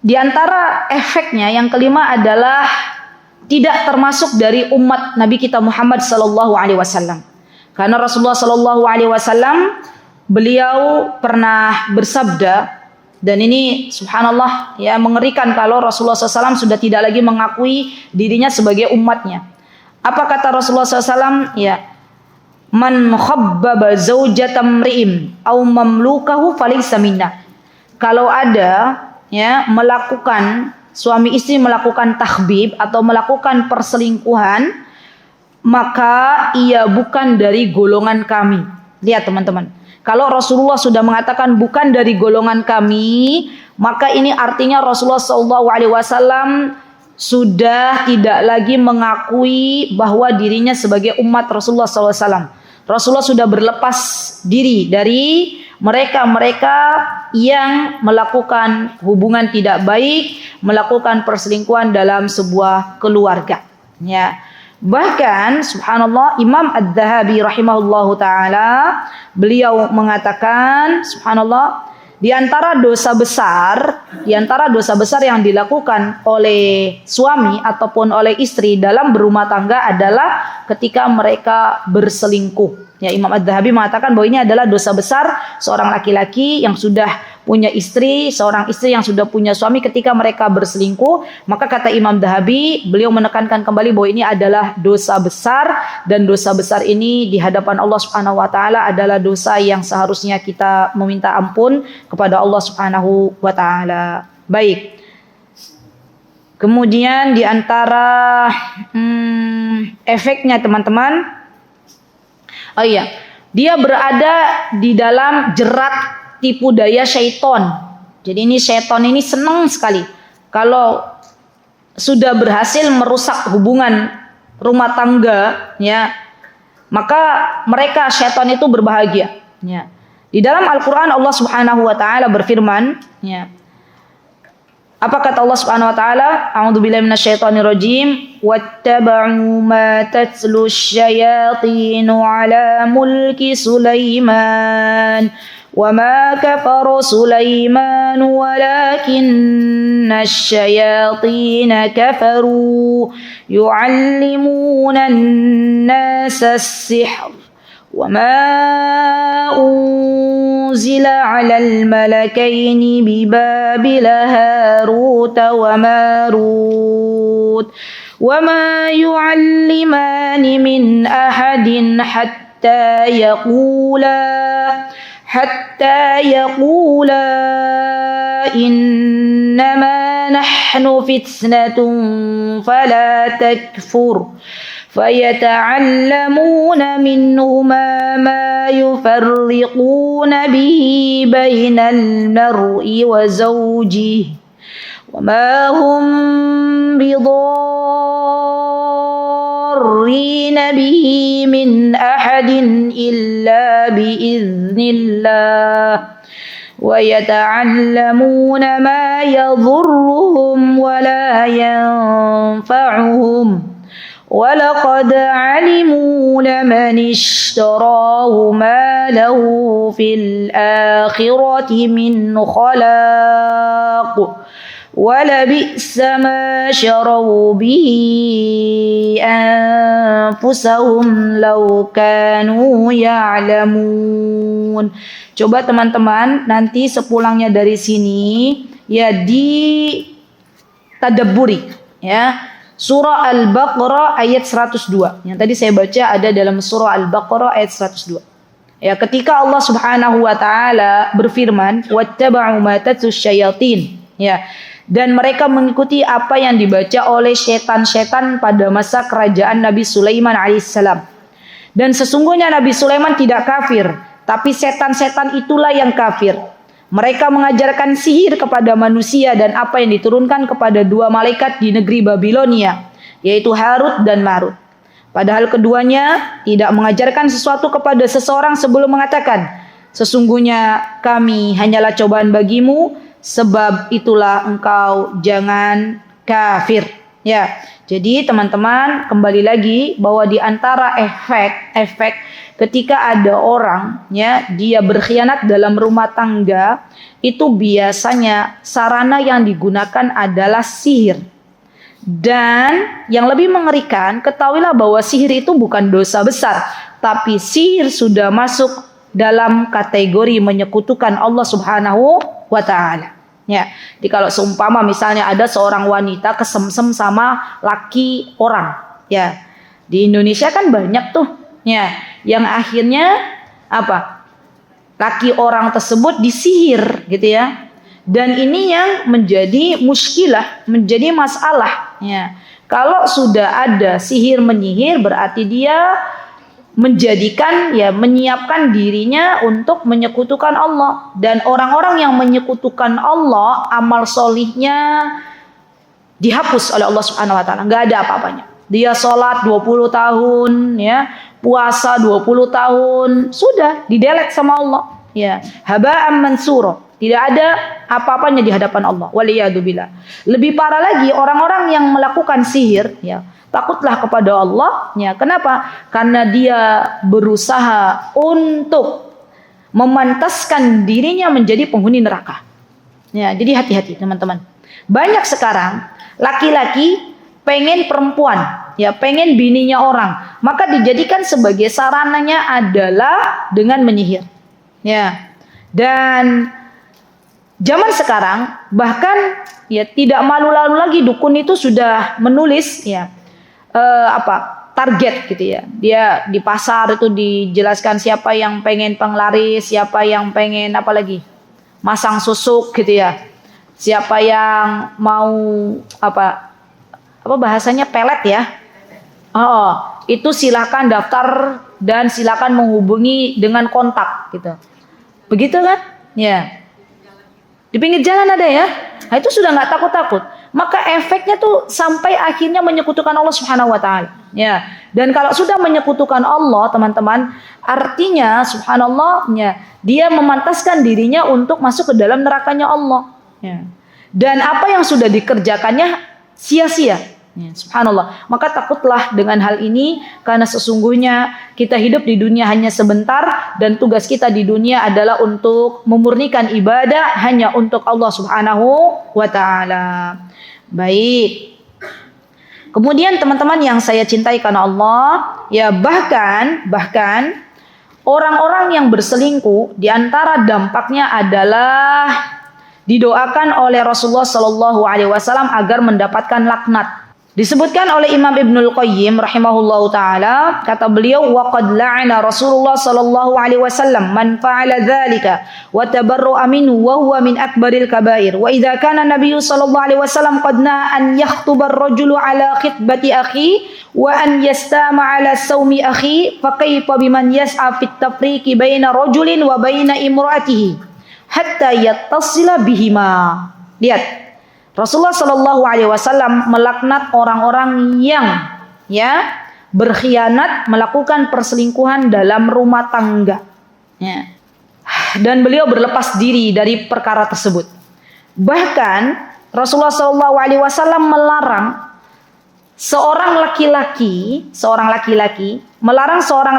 di antara efeknya yang kelima adalah tidak termasuk dari umat Nabi kita Muhammad sallallahu alaihi wasallam. Karena Rasulullah sallallahu alaihi wasallam beliau pernah bersabda, dan ini subhanallah ya mengerikan kalau Rasulullah SAW sudah tidak lagi mengakui dirinya sebagai umatnya. Apa kata Rasulullah SAW? Ya, man khabbaba zawjatam ri'im au mamlukahu falaysa minna. Kalau ada ya melakukan suami istri melakukan takhbib atau melakukan perselingkuhan, maka ia bukan dari golongan kami. Lihat teman-teman, kalau Rasulullah sudah mengatakan bukan dari golongan kami, maka ini artinya Rasulullah SAW sudah tidak lagi mengakui bahwa dirinya sebagai umat Rasulullah SAW. Rasulullah sudah berlepas diri dari mereka-mereka yang melakukan hubungan tidak baik, melakukan perselingkuhan dalam sebuah keluarga. Ya. Bahkan subhanallah Imam Ad-Dhahabi rahimahullahu taala beliau mengatakan subhanallah di antara dosa besar yang dilakukan oleh suami ataupun oleh istri dalam berumah tangga adalah ketika mereka berselingkuh. Ya, Imam Ad-Dhahabi mengatakan bahwa ini adalah dosa besar seorang laki-laki yang sudah punya istri, seorang istri yang sudah punya suami ketika mereka berselingkuh. Maka kata Imam Dhahabi, beliau menekankan kembali bahwa ini adalah dosa besar, dan dosa besar ini di hadapan Allah Subhanahu wa taala adalah dosa yang seharusnya kita meminta ampun kepada Allah Subhanahu wa taala. Baik. Kemudian di antara efeknya teman-teman, oh iya, dia berada di dalam jerat tipu daya syaiton. Jadi ini syaiton ini senang sekali kalau sudah berhasil merusak hubungan rumah tangga, ya, maka mereka syaiton itu berbahagia. Ya. Di dalam Al-Quran Allah Subhanahu Wa Taala berfirman, ya, apa kata Allah Subhanahu Wa Taala? A'udzubillahi minasyaitonirrajim. Wattaba'u ma tatlu syayatinu ala mulki Sulaiman. Wa ma kafara Sulaiman walakinna asyayatina kafaru yu'allimuna an-nasa as-sihr. Wa ma unzila 'alal malakaini bi Babila Harut wa Marut wa ma yu'allimani min ahadin hatta yaqula innama nahnu fitnatun fala takfur فيتعلمون منهما ما يفرقون به بين المرء وزوجه وما هم بضارين به من أحد إلا بإذن الله ويتعلمون ما يضرهم ولا ينفعهم ولقد علموا لمن اشتراه ما له في الآخرة من خلاق ولبئس ما شروا به أنفسهم لو كانوا يعلمون. Coba teman-teman nanti sepulangnya dari sini ya ditadabburi ya. Surah Al-Baqarah ayat 102. Yang tadi saya baca ada dalam surah Al-Baqarah ayat 102. Ya, ketika Allah Subhanahu wa taala berfirman, "Wattaba'u ma tatlu syayatin." Ya. Dan mereka mengikuti apa yang dibaca oleh setan-setan pada masa kerajaan Nabi Sulaiman alaihissalam. Dan sesungguhnya Nabi Sulaiman tidak kafir, tapi setan-setan itulah yang kafir. Mereka mengajarkan sihir kepada manusia dan apa yang diturunkan kepada dua malaikat di negeri Babilonia, yaitu Harut dan Marut. Padahal keduanya tidak mengajarkan sesuatu kepada seseorang sebelum mengatakan, sesungguhnya kami hanyalah cobaan bagimu, sebab itulah engkau jangan kafir. Ya, jadi teman-teman kembali lagi bahwa di antara efek ketika ada orang ya dia berkhianat dalam rumah tangga itu biasanya sarana yang digunakan adalah sihir. Dan yang lebih mengerikan, ketahuilah bahwa sihir itu bukan dosa besar, tapi sihir sudah masuk dalam kategori menyekutukan Allah Subhanahu wa taala. Ya, jadi kalau seumpama misalnya ada seorang wanita kesemsem sama laki orang, ya. Di Indonesia kan banyak tuh, ya, yang akhirnya apa? Laki orang tersebut disihir gitu ya. Dan ini yang menjadi muskilah, menjadi masalah, ya. Kalau sudah ada sihir menyihir berarti dia menjadikan ya menyiapkan dirinya untuk menyekutukan Allah, dan orang-orang yang menyekutukan Allah amal solihnya dihapus oleh Allah Subhanahu wa taala, enggak ada apa-apanya. Dia sholat 20 tahun ya, puasa 20 tahun, sudah didelete sama Allah ya, haba'an mansura, tidak ada apa-apanya di hadapan Allah. Waliyadzubillah. Lebih parah lagi orang-orang yang melakukan sihir ya, takutlah kepada Allah ya. Kenapa? Karena dia berusaha untuk memantaskan dirinya menjadi penghuni neraka. Ya, jadi hati-hati teman-teman. Banyak sekarang laki-laki pengen perempuan, ya pengen bininya orang, maka dijadikan sebagai sarananya adalah dengan menyihir. Ya. Dan zaman sekarang bahkan ya tidak malu-malu lagi dukun itu sudah menulis ya target gitu ya. Dia di pasar itu dijelaskan siapa yang pengen penglaris, siapa yang pengen apa lagi? Masang susuk gitu ya. Siapa yang mau apa bahasanya pelet ya. Itu silakan daftar dan silakan menghubungi dengan kontak gitu. Begitu kan? Ya. Di pinggir jalan ada ya. Nah, itu sudah nggak takut-takut. Maka efeknya tuh sampai akhirnya menyekutukan Allah Subhanahu wa taala. Ya. Dan kalau sudah menyekutukan Allah, teman-teman, artinya subhanallah ya, dia memantaskan dirinya untuk masuk ke dalam nerakanya Allah. Ya. Dan apa yang sudah dikerjakannya sia-sia. Ya, subhanallah. Maka takutlah dengan hal ini, karena sesungguhnya kita hidup di dunia hanya sebentar dan tugas kita di dunia adalah untuk memurnikan ibadah hanya untuk Allah Subhanahu wa taala. Baik. Kemudian teman-teman yang saya cintai karena Allah, ya bahkan orang-orang yang berselingkuh di antara dampaknya adalah didoakan oleh Rasulullah sallallahu alaihi wasallam agar mendapatkan laknat. Disebutkan oleh Imam Ibnul Qayyim rahimahullahu taala, kata beliau, wa qad la'ana Rasulullah sallallahu alaihi wasallam man fa'ala dzalika wa tabarra'a minhu wa huwa min akbaril kabair. Wa idza kana Nabiy sallallahu alaihi wasallam qad na'a an yakhthuba ar-rajulu ala khitbati akhi wa an yastama ala saumi akhi, fa kaifa biman yas'a fit tafriqi baina rajulin wa baina imra'atihi hatta yattasila bihima. Lihat, Rasulullah Shallallahu Alaihi Wasallam melaknat orang-orang yang berkhianat, melakukan perselingkuhan dalam rumah tangga, dan beliau berlepas diri dari perkara tersebut. Bahkan Rasulullah Shallallahu Alaihi Wasallam melarang seorang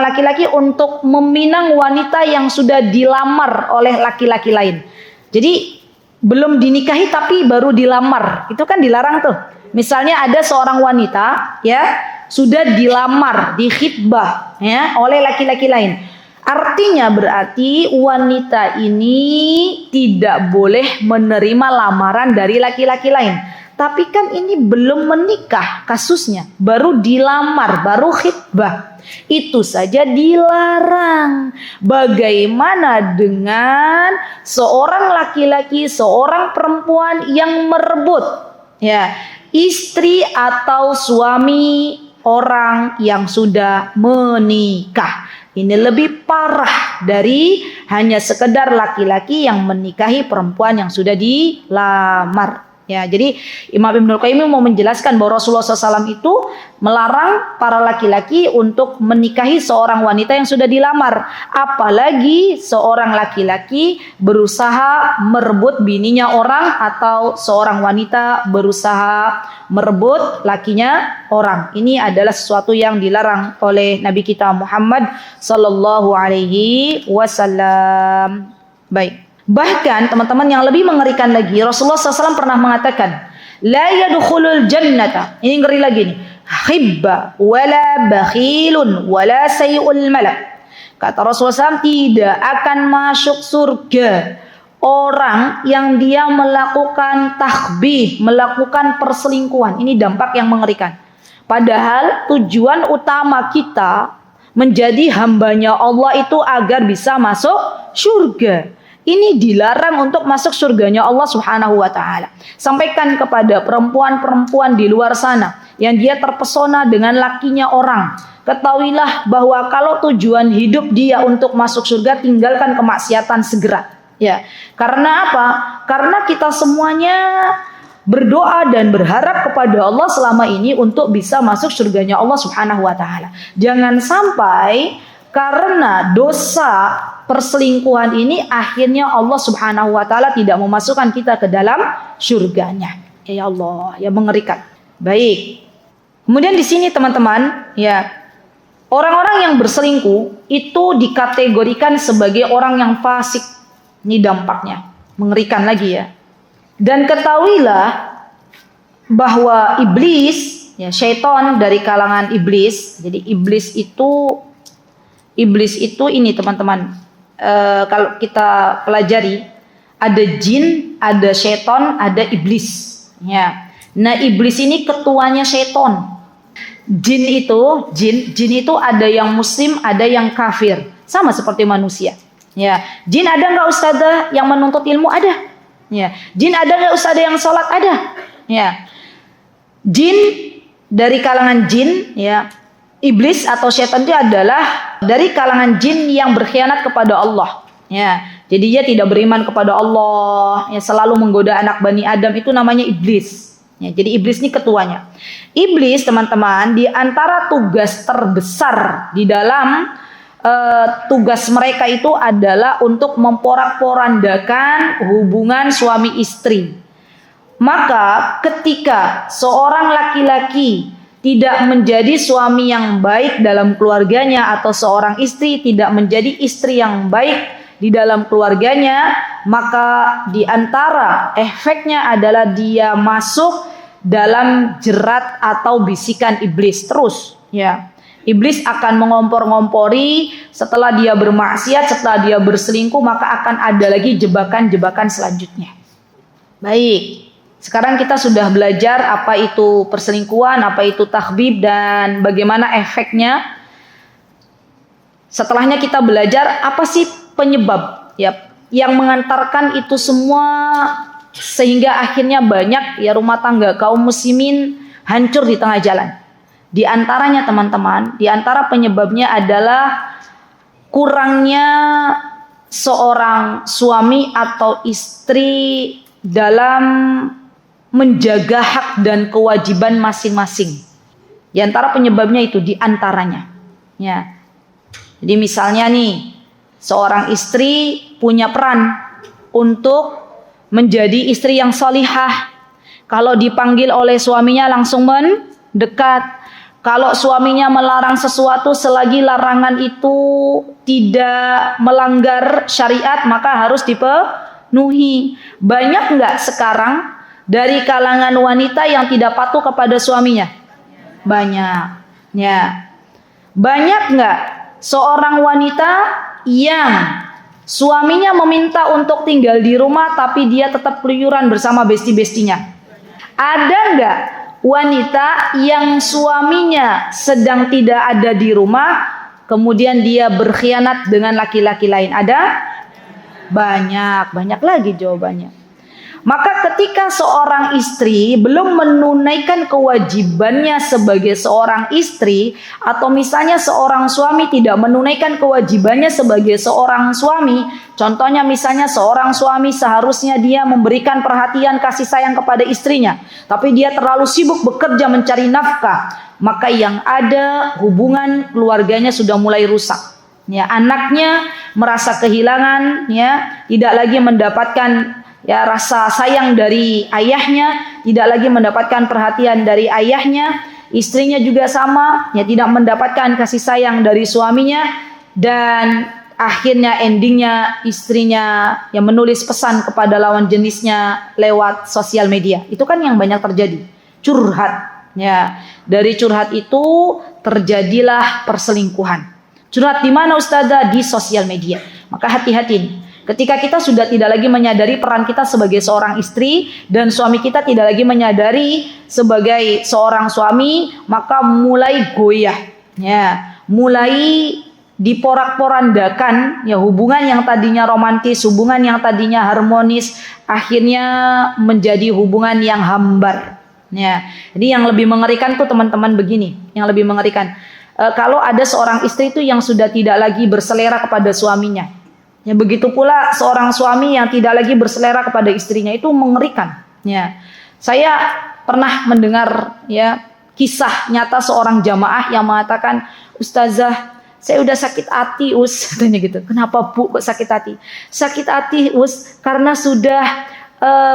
laki-laki untuk meminang wanita yang sudah dilamar oleh laki-laki lain. Jadi belum dinikahi tapi baru dilamar, itu kan dilarang tuh. Misalnya ada seorang wanita sudah dilamar, dikhitbah oleh laki-laki lain. Artinya berarti wanita ini tidak boleh menerima lamaran dari laki-laki lain. Tapi kan ini belum menikah kasusnya, baru dilamar, baru khitbah. Itu saja dilarang. Bagaimana dengan seorang laki-laki, seorang perempuan yang merebut istri atau suami orang yang sudah menikah? Ini lebih parah dari hanya sekedar laki-laki yang menikahi perempuan yang sudah dilamar. Jadi Imam Ibnul Qayyim mau menjelaskan bahwa Rasulullah SAW itu melarang para laki-laki untuk menikahi seorang wanita yang sudah dilamar. Apalagi seorang laki-laki berusaha merebut bininya orang, atau seorang wanita berusaha merebut lakinya orang. Ini adalah sesuatu yang dilarang oleh Nabi kita Muhammad Sallallahu Alaihi Wasallam. Baik. Bahkan teman-teman yang lebih mengerikan lagi, Rasulullah SAW pernah mengatakan, la yadkhulul jannata, ini ngeri lagi nih, khibba wala bakhilun wala sayyul malak. Kata Rasulullah SAW, tidak akan masuk surga orang yang dia melakukan takhbih, melakukan perselingkuhan. Ini dampak yang mengerikan. Padahal tujuan utama kita menjadi hambanya Allah itu agar bisa masuk surga. Ini dilarang untuk masuk surganya Allah Subhanahu wa taala. Sampaikan kepada perempuan-perempuan di luar sana yang dia terpesona dengan lakinya orang, ketahuilah bahwa kalau tujuan hidup dia untuk masuk surga, tinggalkan kemaksiatan segera. Karena apa? Karena kita semuanya berdoa dan berharap kepada Allah selama ini untuk bisa masuk surganya Allah Subhanahu wa taala. Jangan sampai karena dosa perselingkuhan ini akhirnya Allah Subhanahu wa taala tidak memasukkan kita ke dalam surganya. Ya Allah, ya mengerikan. Baik. Kemudian di sini teman-teman, orang-orang yang berselingkuh itu dikategorikan sebagai orang yang fasik. Ini dampaknya mengerikan lagi ya. Dan ketahuilah bahwa iblis, syaitan dari kalangan iblis. Jadi iblis itu ini teman-teman, kalau kita pelajari, ada jin, ada syaitan, ada iblis. Nah iblis ini ketuanya syaitan. Jin itu ada yang muslim, ada yang kafir, sama seperti manusia. Jin ada nggak ustazah yang menuntut ilmu? Ada. Jin ada nggak ustazah yang sholat? Ada. Jin dari kalangan jin, iblis atau syaitan itu adalah dari kalangan jin yang berkhianat kepada Allah. Jadi dia tidak beriman kepada Allah, selalu menggoda anak Bani Adam, itu namanya iblis. Jadi iblis ini ketuanya. Iblis teman-teman, di antara tugas terbesar di dalam tugas mereka itu adalah untuk memporak-porandakan hubungan suami istri. Maka ketika seorang laki-laki tidak menjadi suami yang baik dalam keluarganya, atau seorang istri tidak menjadi istri yang baik di dalam keluarganya, maka di antara efeknya adalah dia masuk dalam jerat atau bisikan iblis terus. Iblis akan mengompor-ngompori, setelah dia bermaksiat, setelah dia berselingkuh, maka akan ada lagi jebakan-jebakan selanjutnya. Baik. Sekarang kita sudah belajar apa itu perselingkuhan, apa itu takhbib, dan bagaimana efeknya. Setelahnya kita belajar apa sih penyebab ya yang mengantarkan itu semua sehingga akhirnya banyak ya rumah tangga kaum muslimin hancur di tengah jalan. Di antaranya teman-teman, di antara penyebabnya adalah kurangnya seorang suami atau istri dalam menjaga hak dan kewajiban masing-masing. Di antara penyebabnya itu, di antaranya. Ya. Jadi misalnya nih, seorang istri punya peran untuk menjadi istri yang salihah. Kalau dipanggil oleh suaminya langsung mendekat. Kalau suaminya melarang sesuatu selagi larangan itu tidak melanggar syariat, maka harus dipenuhi. Banyak nggak sekarang dari kalangan wanita yang tidak patuh kepada suaminya? Banyak. Ya. Banyak nggak seorang wanita yang suaminya meminta untuk tinggal di rumah tapi dia tetap keluyuran bersama besti-bestinya? Ada nggak wanita yang suaminya sedang tidak ada di rumah kemudian dia berkhianat dengan laki-laki lain? Ada? Banyak lagi jawabannya. Maka ketika seorang istri belum menunaikan kewajibannya sebagai seorang istri, atau misalnya seorang suami tidak menunaikan kewajibannya sebagai seorang suami, contohnya misalnya seorang suami seharusnya dia memberikan perhatian kasih sayang kepada istrinya, tapi dia terlalu sibuk bekerja mencari nafkah, maka yang ada hubungan keluarganya sudah mulai rusak. Ya, anaknya merasa kehilangan, ya, tidak lagi mendapatkan ya rasa sayang dari ayahnya, tidak lagi mendapatkan perhatian dari ayahnya, istrinya juga sama, ya tidak mendapatkan kasih sayang dari suaminya, dan akhirnya endingnya istrinya yang menulis pesan kepada lawan jenisnya lewat sosial media. Itu kan yang banyak terjadi, curhat. Ya, dari curhat itu terjadilah perselingkuhan. Curhat di mana Ustazah? Di sosial media. Maka hati-hati. Ketika kita sudah tidak lagi menyadari peran kita sebagai seorang istri dan suami kita tidak lagi menyadari sebagai seorang suami, maka mulai goyah, ya, mulai diporak-porandakan, ya, hubungan yang tadinya romantis, hubungan yang tadinya harmonis, akhirnya menjadi hubungan yang hambar. Ya, jadi yang lebih mengerikan tuh teman-teman begini, yang lebih mengerikan, kalau ada seorang istri itu yang sudah tidak lagi berselera kepada suaminya. Ya, begitu pula seorang suami yang tidak lagi berselera kepada istrinya, itu mengerikan. Ya, saya pernah mendengar ya kisah nyata seorang jamaah yang mengatakan, Ustazah, saya udah sakit hati katanya gitu. Kenapa Bu kok sakit hati? Sakit hati karena sudah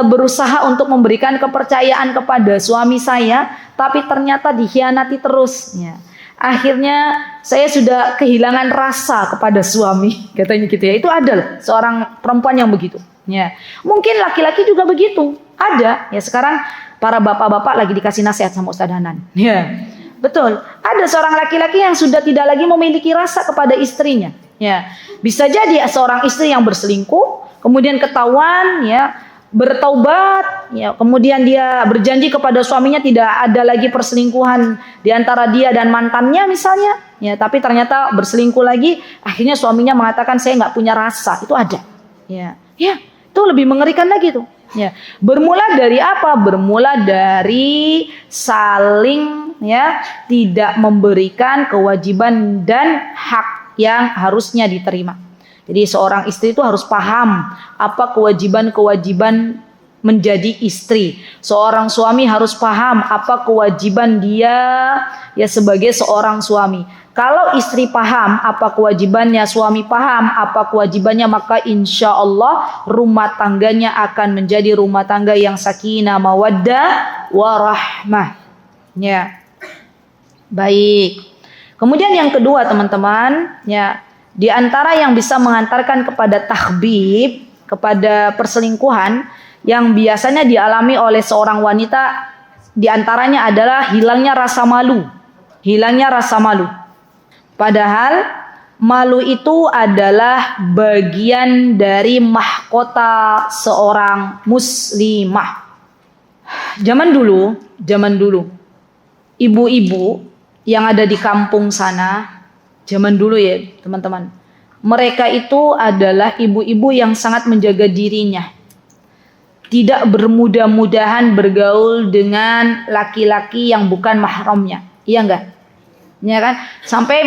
berusaha untuk memberikan kepercayaan kepada suami saya, tapi ternyata dikhianati terus. Ya. Akhirnya saya sudah kehilangan rasa kepada suami, katanya gitu ya. Itu ada seorang perempuan yang begitu. Ya, mungkin laki-laki juga begitu. Ada ya, sekarang para bapak-bapak lagi dikasih nasihat sama Ustaz Hanan. Ya, betul. Ada seorang laki-laki yang sudah tidak lagi memiliki rasa kepada istrinya. Ya, bisa jadi seorang istri yang berselingkuh, kemudian ketahuan, ya, bertaubat, ya, kemudian dia berjanji kepada suaminya tidak ada lagi perselingkuhan di antara dia dan mantannya misalnya, ya, tapi ternyata berselingkuh lagi, akhirnya suaminya mengatakan saya nggak punya rasa. Itu ada, ya, itu lebih mengerikan lagi tuh. Ya, bermula dari apa? Bermula dari saling, ya, tidak memberikan kewajiban dan hak yang harusnya diterima. Jadi seorang istri itu harus paham apa kewajiban-kewajiban menjadi istri. Seorang suami harus paham apa kewajiban dia ya sebagai seorang suami. Kalau istri paham apa kewajibannya, suami paham apa kewajibannya, maka insya Allah rumah tangganya akan menjadi rumah tangga yang sakinah, mawaddah, warahmah. Ya, baik. Kemudian yang kedua teman-teman, ya, di antara yang bisa mengantarkan kepada takhbib, kepada perselingkuhan yang biasanya dialami oleh seorang wanita, di antaranya adalah hilangnya rasa malu. Hilangnya rasa malu. Padahal malu itu adalah bagian dari mahkota seorang muslimah. Zaman dulu, ibu-ibu yang ada di kampung sana, zaman dulu ya teman-teman, mereka itu adalah ibu-ibu yang sangat menjaga dirinya. Tidak bermudah-mudahan bergaul dengan laki-laki yang bukan mahramnya. Iya enggak? Ya kan? Sampai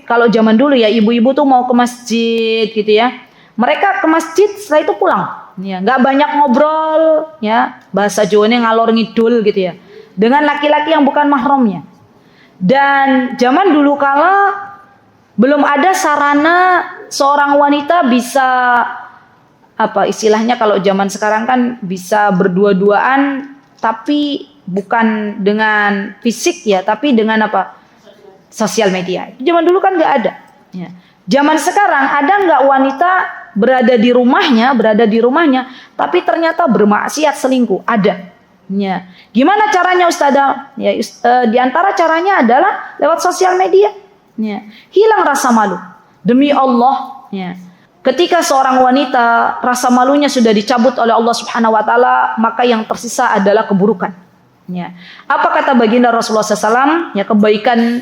kalau zaman dulu ya ibu-ibu tuh mau ke masjid gitu ya. Mereka ke masjid setelah itu pulang. Ya, enggak banyak ngobrol ya, bahasa Jawanya ngalor ngidul gitu ya. Dengan laki-laki yang bukan mahramnya. Dan zaman dulu kala belum ada sarana seorang wanita bisa apa istilahnya kalau zaman sekarang kan bisa berdua-duaan tapi bukan dengan fisik ya, tapi dengan apa? Sosial media. Zaman dulu kan nggak ada. Ya. Zaman sekarang ada nggak wanita berada di rumahnya, tapi ternyata bermaksiat selingkuh? Ada. Ya. Gimana caranya Ustazah? Ya, di antara caranya adalah lewat sosial media. Ya. Hilang rasa malu. Demi Allah. Ya. Ketika seorang wanita rasa malunya sudah dicabut oleh Allah Subhanahu wa taala, maka yang tersisa adalah keburukan. Ya. Apa kata baginda Rasulullah SAW? Ya, kebaikan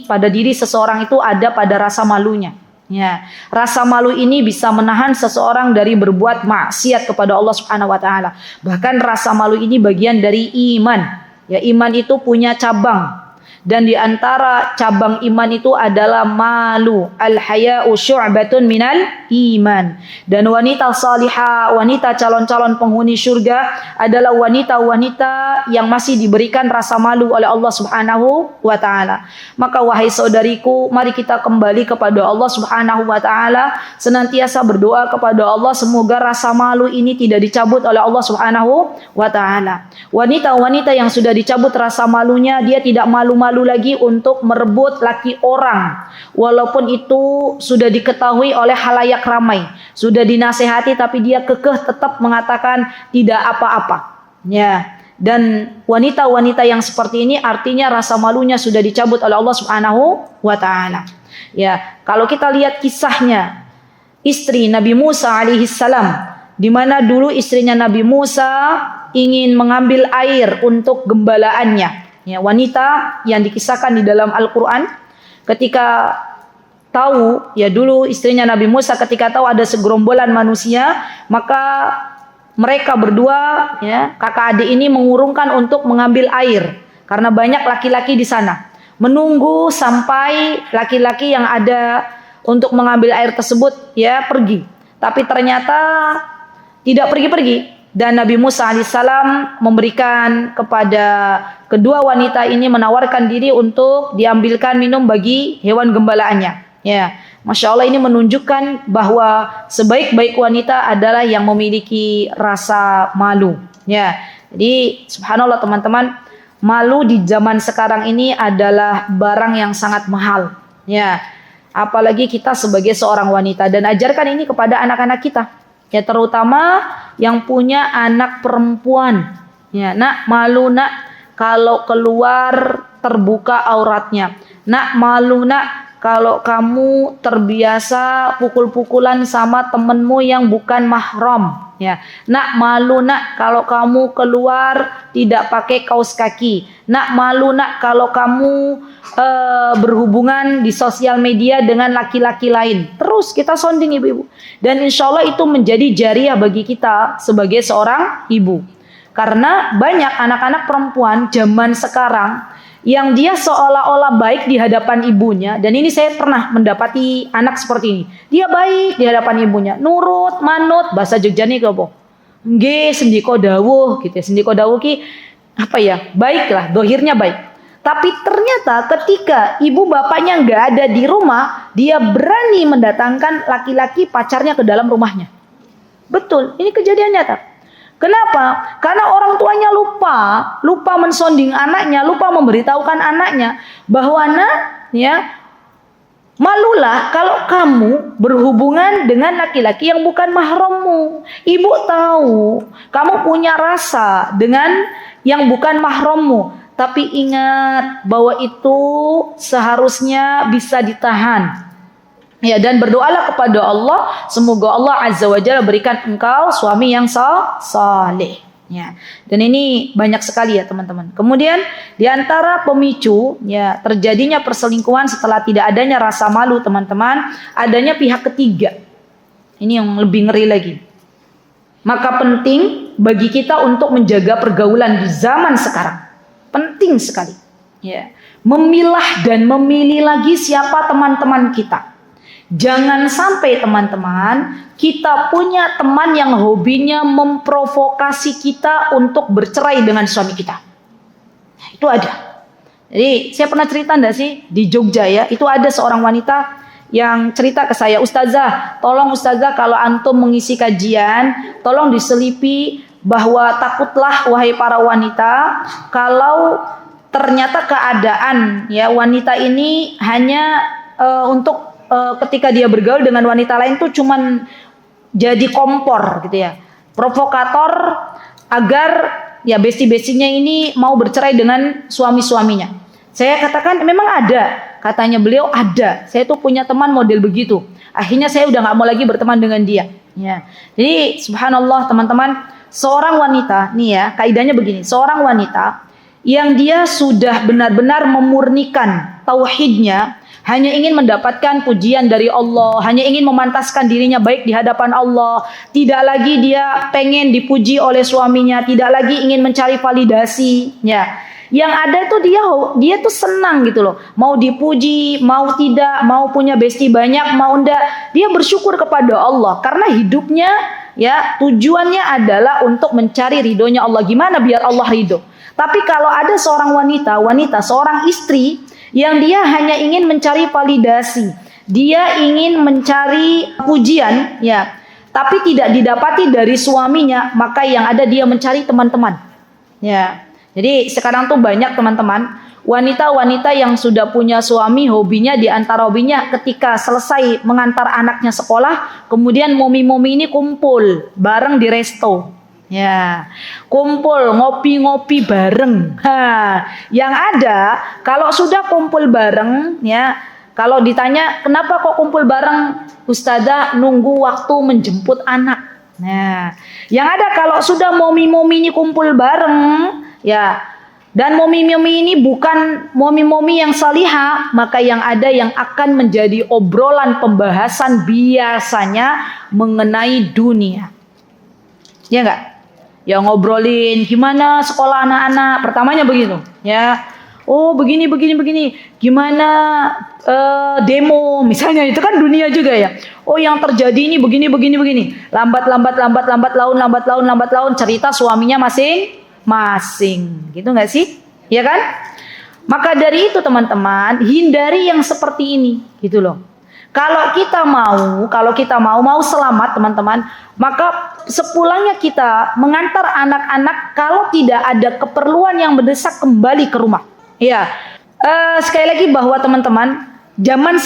pada diri seseorang itu ada pada rasa malunya. Ya. Rasa malu ini bisa menahan seseorang dari berbuat maksiat kepada Allah Subhanahu wa taala. Bahkan rasa malu ini bagian dari iman. Ya, iman itu punya cabang. Dan di antara cabang iman itu adalah malu. Al-haya'u syu'batun minal iman. Dan wanita salihah, wanita calon-calon penghuni surga adalah wanita-wanita yang masih diberikan rasa malu oleh Allah Subhanahu wa taala. Maka wahai saudariku, mari kita kembali kepada Allah Subhanahu wa taala, senantiasa berdoa kepada Allah semoga rasa malu ini tidak dicabut oleh Allah Subhanahu wa taala. Wanita-wanita yang sudah dicabut rasa malunya, dia tidak malu-malu lagi untuk merebut laki orang, walaupun itu sudah diketahui oleh halayak ramai, sudah dinasehati tapi dia kekeh tetap mengatakan tidak apa-apa. Ya, dan wanita-wanita yang seperti ini artinya rasa malunya sudah dicabut oleh Allah Subhanahu wa taala. Ya, kalau kita lihat kisahnya istri Nabi Musa alaihissalam, di mana dulu istrinya Nabi Musa ingin mengambil air untuk gembalaannya. Ya, wanita yang dikisahkan di dalam Al-Quran ketika tahu, ya dulu istrinya Nabi Musa ketika tahu ada segerombolan manusia, maka mereka berdua, ya, kakak adik ini mengurungkan untuk mengambil air karena banyak laki-laki di sana. Menunggu sampai laki-laki yang ada untuk mengambil air tersebut ya pergi, tapi ternyata tidak pergi-pergi. Dan Nabi Musa alaihissalam memberikan kepada kedua wanita ini, menawarkan diri untuk diambilkan minum bagi hewan gembalaannya. Ya, Masya Allah, ini menunjukkan bahwa sebaik-baik wanita adalah yang memiliki rasa malu. Ya, jadi subhanallah teman-teman, malu di zaman sekarang ini adalah barang yang sangat mahal. Ya, apalagi kita sebagai seorang wanita, dan ajarkan ini kepada anak-anak kita. Ya, terutama yang punya anak perempuan. Ya, nak, malu nak kalau keluar terbuka auratnya. Nak, malu nak kalau kamu terbiasa pukul-pukulan sama temenmu yang bukan mahram. Ya, nak, malu nak kalau kamu keluar tidak pakai kaos kaki. Nak, malu nak kalau kamu berhubungan di sosial media dengan laki-laki lain. Terus kita sounding ibu-ibu. Dan insya Allah itu menjadi jariah bagi kita sebagai seorang ibu. Karena banyak anak-anak perempuan zaman sekarang yang dia seolah-olah baik di hadapan ibunya. Dan ini saya pernah mendapati anak seperti ini. Dia baik di hadapan ibunya, nurut, manut, bahasa Jogjane apa? Nggih, sendiko dawuh gitu ya. Sendiko dawuh ki apa ya? Baiklah, dohirnya baik. Tapi ternyata ketika ibu bapaknya nggak ada di rumah, dia berani mendatangkan laki-laki pacarnya ke dalam rumahnya. Betul, ini kejadian nyata. Kenapa? Karena orang tuanya lupa mensonding anaknya, lupa memberitahukan anaknya bahwa malulah kalau kamu berhubungan dengan laki-laki yang bukan mahrammu. Ibu tahu kamu punya rasa dengan yang bukan mahrammu. Tapi ingat bahwa itu seharusnya bisa ditahan. Ya, dan berdoalah kepada Allah, semoga Allah Azza wa Jalla berikan engkau suami yang saleh. Ya, dan ini banyak sekali ya teman-teman. Kemudian di antara pemicu ya terjadinya perselingkuhan setelah tidak adanya rasa malu teman-teman, adanya pihak ketiga. Ini yang lebih ngeri lagi. Maka penting bagi kita untuk menjaga pergaulan di zaman sekarang. Penting sekali. Ya, memilah dan memilih lagi siapa teman-teman kita. Jangan sampai teman-teman kita punya teman yang hobinya memprovokasi kita untuk bercerai dengan suami kita. Nah, itu ada. Jadi saya pernah cerita enggak sih di Jogja ya, itu ada seorang wanita yang cerita ke saya, Ustazah, tolong Ustazah kalau antum mengisi kajian, tolong diselipi bahwa takutlah wahai para wanita kalau ternyata keadaan ya wanita ini hanya untuk ketika dia bergaul dengan wanita lain tuh cuman jadi kompor gitu ya, provokator agar ya besti-bestinya ini mau bercerai dengan suami-suaminya. Saya katakan memang ada, katanya beliau ada. Saya tuh punya teman model begitu. Akhirnya saya udah nggak mau lagi berteman dengan dia. Ya, jadi subhanallah teman-teman, seorang wanita nih ya kaidahnya begini, seorang wanita yang dia sudah benar-benar memurnikan tauhidnya, hanya ingin mendapatkan pujian dari Allah, hanya ingin memantaskan dirinya baik di hadapan Allah, tidak lagi dia pengen dipuji oleh suaminya, tidak lagi ingin mencari validasi, ya. Yang ada tuh dia tuh senang gitu loh, mau dipuji, mau tidak, mau punya besti banyak, mau enggak, dia bersyukur kepada Allah karena hidupnya ya tujuannya adalah untuk mencari ridhonya Allah. Gimana biar Allah ridho? Tapi kalau ada seorang wanita, seorang istri yang dia hanya ingin mencari validasi, dia ingin mencari pujian, ya, tapi tidak didapati dari suaminya, maka yang ada dia mencari teman-teman, ya. Jadi sekarang tuh banyak teman-teman, wanita-wanita yang sudah punya suami, hobinya di antara hobinya ketika selesai mengantar anaknya sekolah, kemudian momi-momi ini kumpul bareng di resto. Ya, kumpul ngopi-ngopi bareng. Yang ada kalau sudah kumpul bareng ya, kalau ditanya kenapa kok kumpul bareng, Ustazah nunggu waktu menjemput anak. Nah, yang ada kalau sudah momi-momi ini kumpul bareng ya, dan momi-momi ini bukan momi-momi yang salihah, maka yang ada yang akan menjadi obrolan pembahasan biasanya mengenai dunia. Ya enggak? Ya ngobrolin gimana sekolah anak-anak, pertamanya begitu ya. Oh begini. Gimana demo misalnya, itu kan dunia juga ya. Oh yang terjadi ini begini. Lambat laun cerita suaminya masing-masing. Gitu nggak sih? Ya kan? Maka dari itu teman-teman, hindari yang seperti ini gitu loh. Kalau kita mau selamat teman-teman, maka sepulangnya kita mengantar anak-anak kalau tidak ada keperluan yang mendesak kembali ke rumah. Ya, sekali lagi bahwa teman-teman, zaman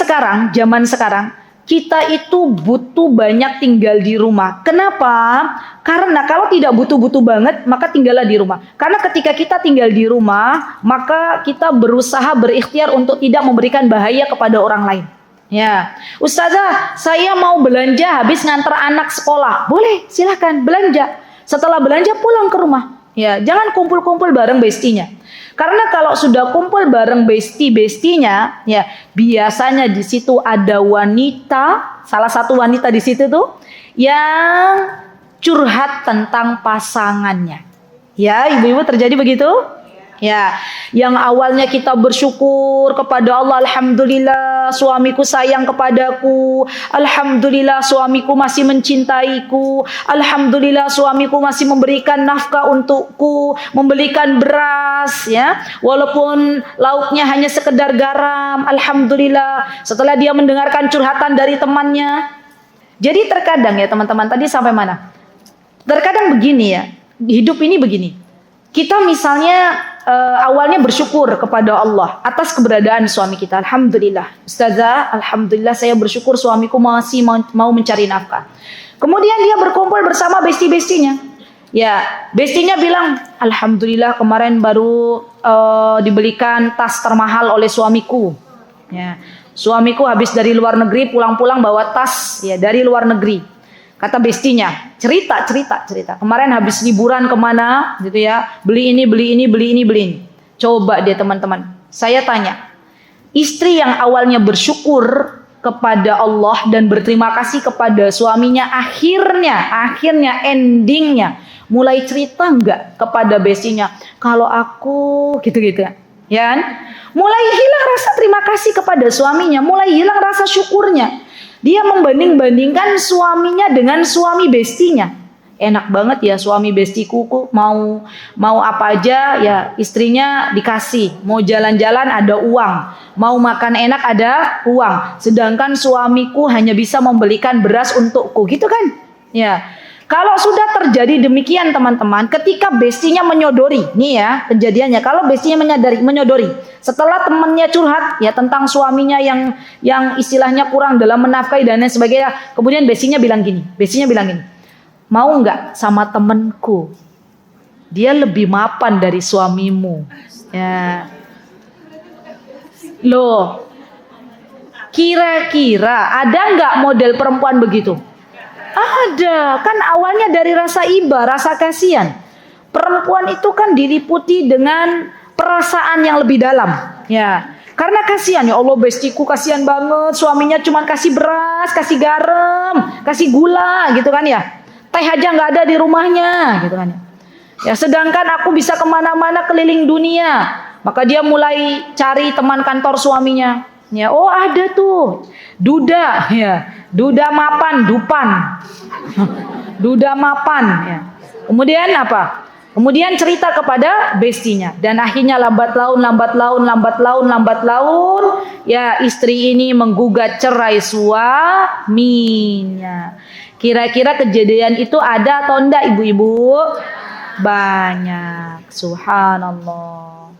sekarang kita itu butuh banyak tinggal di rumah. Kenapa? Karena kalau tidak butuh-butuh banget, maka tinggallah di rumah. Karena ketika kita tinggal di rumah, maka kita berusaha berikhtiar untuk tidak memberikan bahaya kepada orang lain. Ya, Ustazah, saya mau belanja habis ngantar anak sekolah. Boleh, silahkan belanja. Setelah belanja pulang ke rumah. Ya, jangan kumpul-kumpul bareng bestinya. Karena kalau sudah kumpul bareng besti-bestinya, ya biasanya di situ ada wanita, salah satu wanita di situ tuh yang curhat tentang pasangannya. Ya, ibu-ibu terjadi begitu? Ya, yang awalnya kita bersyukur kepada Allah, alhamdulillah suamiku sayang kepadaku, alhamdulillah suamiku masih mencintaiku, alhamdulillah suamiku masih memberikan nafkah untukku, membelikan beras ya, walaupun lauknya hanya sekedar garam, alhamdulillah. Setelah dia mendengarkan curhatan dari temannya. Jadi terkadang ya teman-teman, tadi sampai mana? Terkadang begini ya, hidup ini begini. Kita misalnya awalnya bersyukur kepada Allah atas keberadaan suami kita. Alhamdulillah, Ustazah, alhamdulillah saya bersyukur suamiku masih mau mencari nafkah. Kemudian dia berkumpul bersama besti-bestinya. Ya, bestinya bilang, alhamdulillah kemarin baru dibelikan tas termahal oleh suamiku. Ya, suamiku habis dari luar negeri pulang-pulang bawa tas ya dari luar negeri. Kata bestinya, cerita. Kemarin habis liburan kemana, gitu ya? Beli ini. Coba deh teman-teman, saya tanya, istri yang awalnya bersyukur kepada Allah dan berterima kasih kepada suaminya, akhirnya endingnya mulai cerita nggak kepada bestinya, kalau aku gitu-gitu ya kan? Mulai hilang rasa terima kasih kepada suaminya, mulai hilang rasa syukurnya. Dia membanding-bandingkan suaminya dengan suami bestinya. Enak banget ya suami bestiku, mau apa aja ya istrinya dikasih. Mau jalan-jalan ada uang, mau makan enak ada uang. Sedangkan suamiku hanya bisa membelikan beras untukku, gitu kan? Ya. Kalau sudah terjadi demikian teman-teman, ketika bestinya menyodori, nih ya kejadiannya, kalau bestinya menyodori, setelah temannya curhat ya tentang suaminya yang istilahnya kurang dalam menafkahi dan lain sebagainya, kemudian bestinya bilang gini, mau nggak sama temenku? Dia lebih mapan dari suamimu. Ya. Loh, kira-kira ada nggak model perempuan begitu? Ada, kan awalnya dari rasa iba, rasa kasihan. Perempuan itu kan diliputi dengan perasaan yang lebih dalam. Ya, karena kasihan, ya Allah bestiku kasihan banget, suaminya cuma kasih beras, kasih garam, kasih gula, gitu kan ya. Teh aja nggak ada di rumahnya, gitu kan ya. Ya, sedangkan aku bisa kemana-mana keliling dunia, maka dia mulai cari teman kantor suaminya. Ya, oh ada tuh duda, ya, duda mapan, dupan, duda mapan. Ya. Kemudian apa? Kemudian cerita kepada bestinya dan akhirnya lambat laun, ya istri ini menggugat cerai suaminya. Kira-kira kejadian itu ada atau enggak ibu-ibu? Banyak, subhanallah.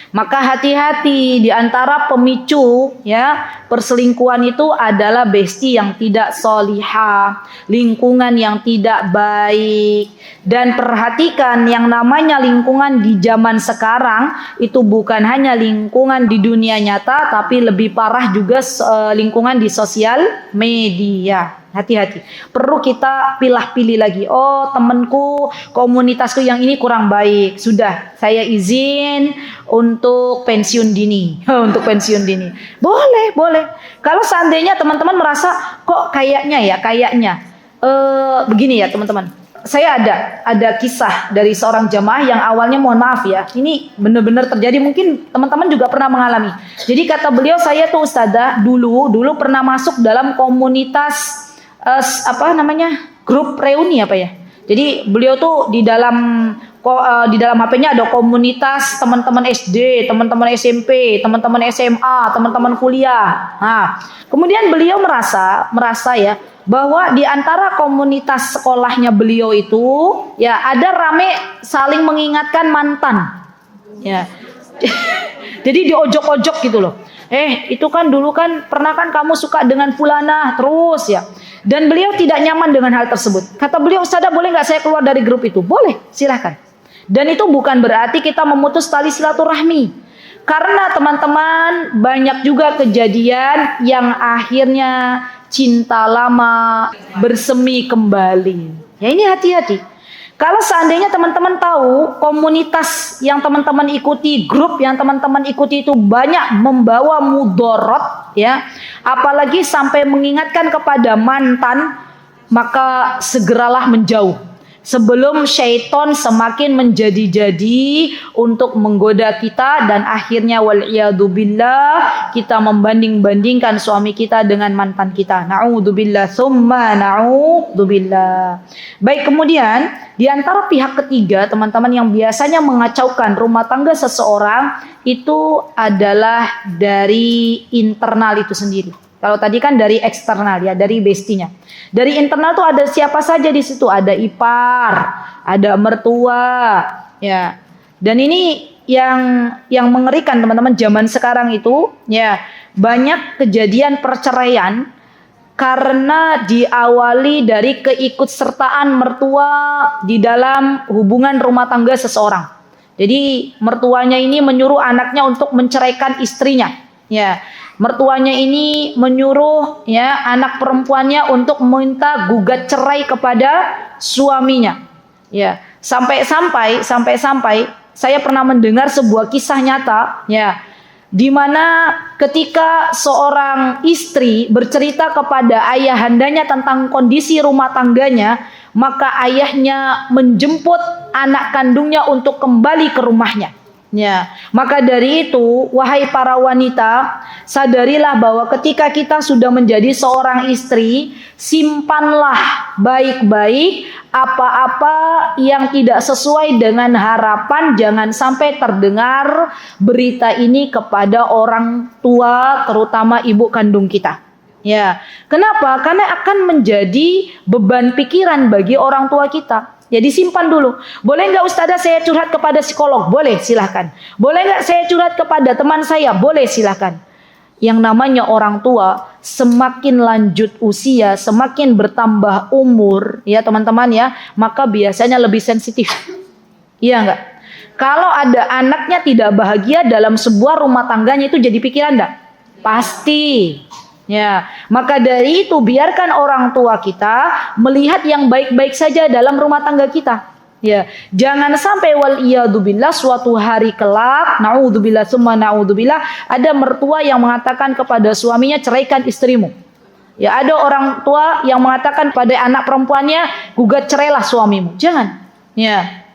Maka hati-hati, di antara pemicu ya perselingkuhan itu adalah besti yang tidak solihah, lingkungan yang tidak baik. Dan perhatikan, yang namanya lingkungan di zaman sekarang itu bukan hanya lingkungan di dunia nyata, tapi lebih parah juga lingkungan di sosial media. Hati-hati, perlu kita pilih lagi. Oh, temanku, komunitasku yang ini kurang baik, sudah saya izin untuk pensiun dini. Untuk pensiun dini boleh. Kalau seandainya teman-teman merasa kok kayaknya begini ya teman-teman, saya ada kisah dari seorang jamaah yang awalnya, mohon maaf ya, ini benar-benar terjadi, mungkin teman-teman juga pernah mengalami. Jadi kata beliau, saya tuh ustadzah dulu pernah masuk dalam komunitas grup reuni apa ya. Jadi beliau tuh di dalam HP-nya ada komunitas teman-teman SD, teman-teman SMP, teman-teman SMA, teman-teman kuliah. Nah, kemudian beliau merasa ya bahwa di antara komunitas sekolahnya beliau itu ya ada rame saling mengingatkan mantan. Ya. Jadi diojok-ojok gitu loh. Itu kan dulu kan pernah kan kamu suka dengan fulanah terus ya. Dan beliau tidak nyaman dengan hal tersebut. Kata beliau, "Ustazah, boleh nggak saya keluar dari grup itu?" Boleh, silahkan. Dan itu bukan berarti kita memutus tali silaturahmi. Karena teman-teman banyak juga kejadian yang akhirnya cinta lama bersemi kembali. Ya ini hati-hati. Kalau seandainya teman-teman tahu komunitas yang teman-teman ikuti, grup yang teman-teman ikuti itu banyak membawa mudorot, ya, apalagi sampai mengingatkan kepada mantan, maka segeralah menjauh. Sebelum syaitan semakin menjadi-jadi untuk menggoda kita dan akhirnya wal'iyadzubillah kita membanding-bandingkan suami kita dengan mantan kita. Na'udzubillah summa na'udzubillah. Baik, kemudian di antara pihak ketiga teman-teman yang biasanya mengacaukan rumah tangga seseorang itu adalah dari internal itu sendiri. Kalau tadi kan dari eksternal ya, dari bestinya. Dari internal tuh ada siapa saja di situ, ada ipar, ada mertua, ya. Dan ini yang mengerikan teman-teman, zaman sekarang itu ya banyak kejadian perceraian karena diawali dari keikutsertaan mertua di dalam hubungan rumah tangga seseorang. Jadi mertuanya ini menyuruh anaknya untuk menceraikan istrinya, ya. mertuanya ini menyuruh ya anak perempuannya untuk meminta gugat cerai kepada suaminya. Ya, sampai saya pernah mendengar sebuah kisah nyata ya, di mana ketika seorang istri bercerita kepada ayahandanya tentang kondisi rumah tangganya, maka ayahnya menjemput anak kandungnya untuk kembali ke rumahnya. Ya, maka dari itu, wahai para wanita, sadarilah bahwa ketika kita sudah menjadi seorang istri, simpanlah baik-baik apa-apa yang tidak sesuai dengan harapan. Jangan sampai terdengar berita ini kepada orang tua, terutama ibu kandung kita. Ya, kenapa? Karena akan menjadi beban pikiran bagi orang tua kita. Jadi simpan dulu. Boleh nggak Ustazah saya curhat kepada psikolog? Boleh, silahkan. Boleh nggak saya curhat kepada teman saya? Boleh, silahkan. Yang namanya orang tua, semakin lanjut usia, semakin bertambah umur, ya teman-teman ya, maka biasanya lebih sensitif. Iya nggak? Kalau ada anaknya tidak bahagia dalam sebuah rumah tangganya, itu jadi pikiran nggak? Pasti. Ya, maka dari itu biarkan orang tua kita melihat yang baik-baik saja dalam rumah tangga kita. Ya, jangan sampai waliyadzubillah suatu hari kelak, naudzubillah summa naudzubillah, ada mertua yang mengatakan kepada suaminya ceraikan istrimu. Ya, ada orang tua yang mengatakan pada anak perempuannya gugat cerailah suamimu. Jangan. Ya.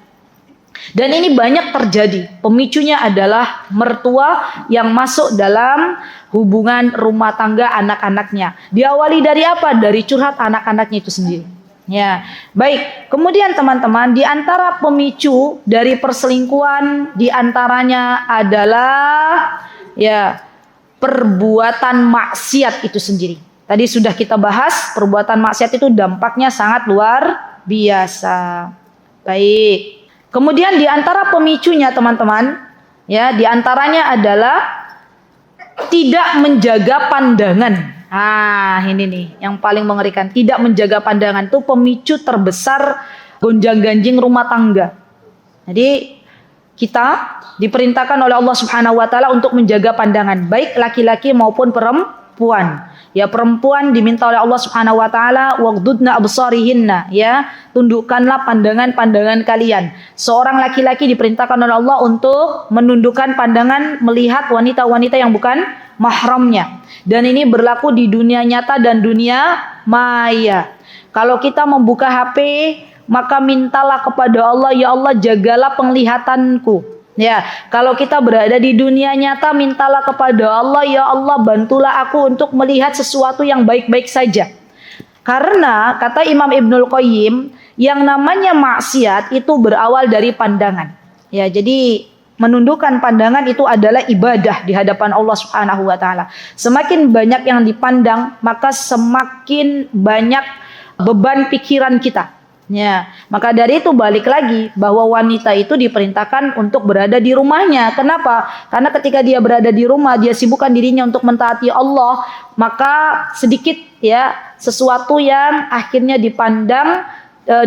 Dan ini banyak terjadi. Pemicunya adalah mertua yang masuk dalam hubungan rumah tangga anak-anaknya. Diawali dari apa? Dari curhat anak-anaknya itu sendiri. Ya, baik. Kemudian teman-teman, di antara pemicu dari perselingkuhan, di antaranya adalah ya perbuatan maksiat itu sendiri. Tadi sudah kita bahas, perbuatan maksiat itu dampaknya sangat luar biasa. Baik. Kemudian di antara pemicunya teman-teman, ya di antaranya adalah tidak menjaga pandangan. Ini nih yang paling mengerikan. Tidak menjaga pandangan itu pemicu terbesar gonjang-ganjing rumah tangga. Jadi kita diperintahkan oleh Allah Subhanahu wa taala untuk menjaga pandangan, baik laki-laki maupun perempuan. Ya, perempuan diminta oleh Allah Subhanahu wa taala waghdudna absarihinna, ya, tundukkanlah pandangan-pandangan kalian. Seorang laki-laki diperintahkan oleh Allah untuk menundukkan pandangan melihat wanita-wanita yang bukan mahramnya. Dan ini berlaku di dunia nyata dan dunia maya. Kalau kita membuka HP, maka mintalah kepada Allah, ya Allah jagalah penglihatanku. Ya, kalau kita berada di dunia nyata, mintalah kepada Allah, ya Allah bantulah aku untuk melihat sesuatu yang baik-baik saja. Karena kata Imam Ibnul Qayyim, yang namanya maksiat itu berawal dari pandangan. Ya, jadi menundukkan pandangan itu adalah ibadah di hadapan Allah Subhanahu wa taala. Semakin banyak yang dipandang, maka semakin banyak beban pikiran kita. Ya, maka dari itu balik lagi bahwa wanita itu diperintahkan untuk berada di rumahnya. Kenapa? Karena ketika dia berada di rumah, dia sibukkan dirinya untuk mentaati Allah, maka sedikit ya sesuatu yang akhirnya dipandang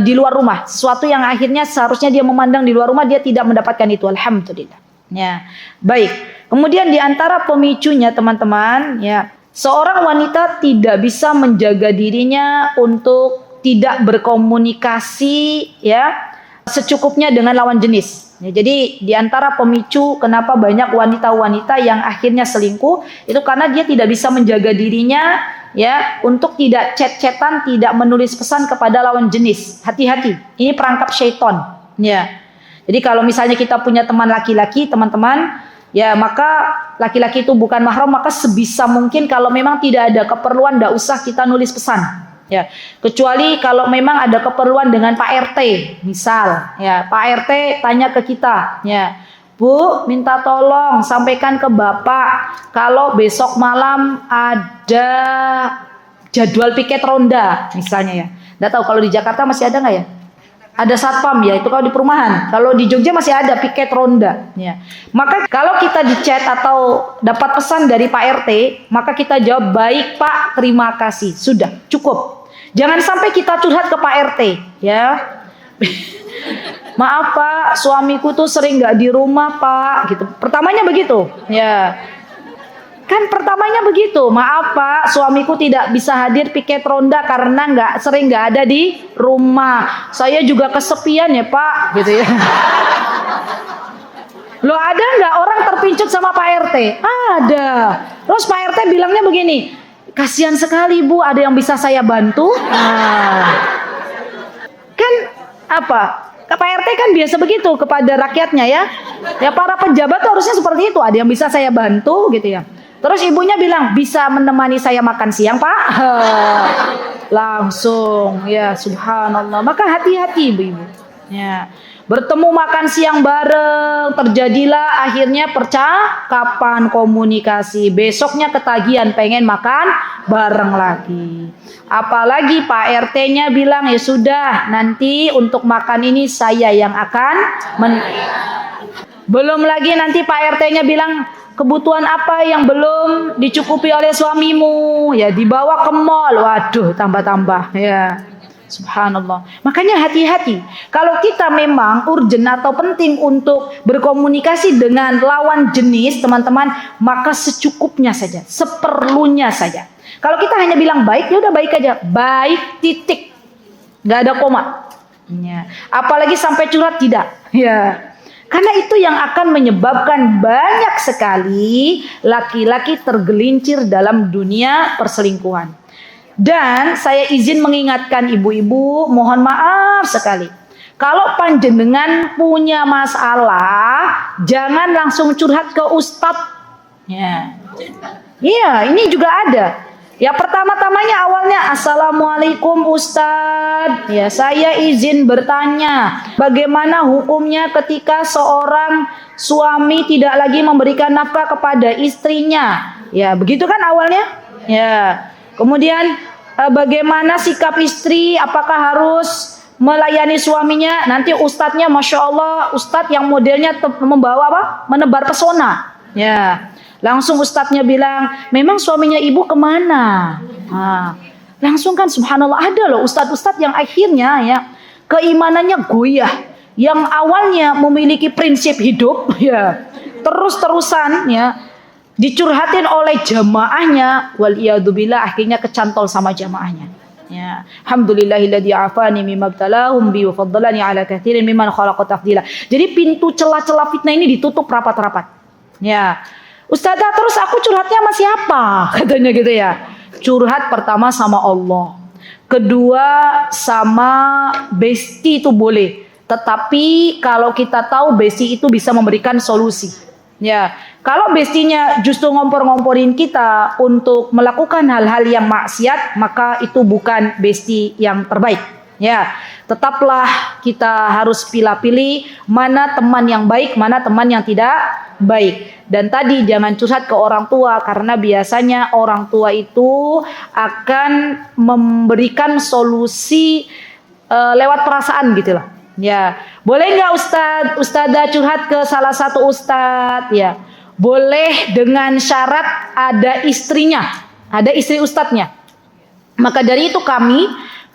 di luar rumah, sesuatu yang akhirnya seharusnya dia memandang di luar rumah, dia tidak mendapatkan itu. Alhamdulillah. Ya, baik. Kemudian di antara pemicunya teman-teman, ya, seorang wanita tidak bisa menjaga dirinya untuk tidak berkomunikasi ya secukupnya dengan lawan jenis. Ya, jadi di antara pemicu kenapa banyak wanita-wanita yang akhirnya selingkuh itu karena dia tidak bisa menjaga dirinya ya untuk tidak chat-chatan, tidak menulis pesan kepada lawan jenis. Hati-hati, ini perangkap syaitan. Ya. Jadi kalau misalnya kita punya teman laki-laki, teman-teman, ya maka laki-laki itu bukan mahram, maka sebisa mungkin kalau memang tidak ada keperluan, tidak usah kita nulis pesan. Ya, kecuali kalau memang ada keperluan dengan Pak RT, misal, ya Pak RT tanya ke kita, ya Bu, minta tolong sampaikan ke Bapak kalau besok malam ada jadwal piket ronda, misalnya ya. Nggak tahu kalau di Jakarta masih ada nggak ya? Ada satpam ya, itu kalau di perumahan. Kalau di Jogja masih ada piket ronda. Ya. Maka kalau kita di chat atau dapat pesan dari Pak RT, maka kita jawab baik Pak, terima kasih, sudah cukup. Jangan sampai kita curhat ke Pak RT, ya. Maaf Pak, suamiku tuh sering nggak di rumah Pak, gitu. Pertamanya begitu, ya. Kan pertamanya begitu, maaf Pak, suamiku tidak bisa hadir piket ronda karena sering nggak ada di rumah. Saya juga kesepian ya Pak, gitu ya. Loh, ada nggak orang terpincut sama Pak RT? Ada. Terus Pak RT bilangnya begini, kasihan sekali Bu, ada yang bisa saya bantu? Kan apa? Pak RT kan biasa begitu kepada rakyatnya ya. Ya para pejabat tuh harusnya seperti itu, ada yang bisa saya bantu gitu ya. Terus ibunya bilang, bisa menemani saya makan siang Pak? Langsung, ya subhanallah. Maka hati-hati ibu-ibu. Ya, bertemu makan siang bareng, terjadilah akhirnya percakapan, komunikasi. Besoknya ketagihan pengen makan bareng lagi. Apalagi Pak RT-nya bilang, ya sudah, nanti untuk makan ini saya yang akan belum lagi nanti Pak RT-nya bilang, kebutuhan apa yang belum dicukupi oleh suamimu? Ya dibawa ke mall. Waduh, tambah-tambah ya. Subhanallah. Makanya hati-hati. Kalau kita memang urgent atau penting untuk berkomunikasi dengan lawan jenis, teman-teman, maka secukupnya saja, seperlunya saja. Kalau kita hanya bilang baik, ya udah baik aja. Baik titik. Nggak ada koma. Ya. Apalagi sampai curhat, tidak. Ya. Karena itu yang akan menyebabkan banyak sekali laki-laki tergelincir dalam dunia perselingkuhan. Dan saya izin mengingatkan ibu-ibu, mohon maaf sekali. Kalau panjenengan punya masalah, jangan langsung curhat ke ustadz. Ya, ini juga ada. Ya pertama-tamanya awalnya, Assalamualaikum Ustadz. Ya saya izin bertanya, bagaimana hukumnya ketika seorang suami tidak lagi memberikan nafkah kepada istrinya? Ya begitu kan awalnya. Ya kemudian bagaimana sikap istri? Apakah harus melayani suaminya? Nanti ustadznya, masya Allah, ustadz yang modelnya membawa apa? Menebar pesona. Ya. Langsung ustadznya bilang, memang suaminya ibu kemana? Langsung kan subhanallah, ada loh ustadz-ustadz yang akhirnya ya keimanannya goyah. Yang awalnya memiliki prinsip hidup ya terus-terusan ya dicurhatin oleh jamaahnya, waliyadzubillah akhirnya kecantol sama jamaahnya. Ya, alhamdulillahilladzi afani mimma btalahum bi wa faddalani ala katsirin mimman khalaqa tafdila. Jadi pintu celah-celah fitnah ini ditutup rapat-rapat. Ya. Ustazah, terus aku curhatnya sama siapa? Katanya gitu ya. Curhat pertama sama Allah. Kedua sama besti itu boleh. Tetapi kalau kita tahu besti itu bisa memberikan solusi. Ya, kalau bestinya justru ngompor-ngomporin kita untuk melakukan hal-hal yang maksiat, maka itu bukan besti yang terbaik. Ya, tetaplah kita harus pilih-pilih mana teman yang baik, mana teman yang tidak baik. Dan tadi jangan curhat ke orang tua, karena biasanya orang tua itu akan memberikan solusi lewat perasaan gitu lah. Ya, boleh nggak ustadzah curhat ke salah satu ustadz? Ya, boleh dengan syarat ada istrinya, ada istri ustadznya. Maka dari itu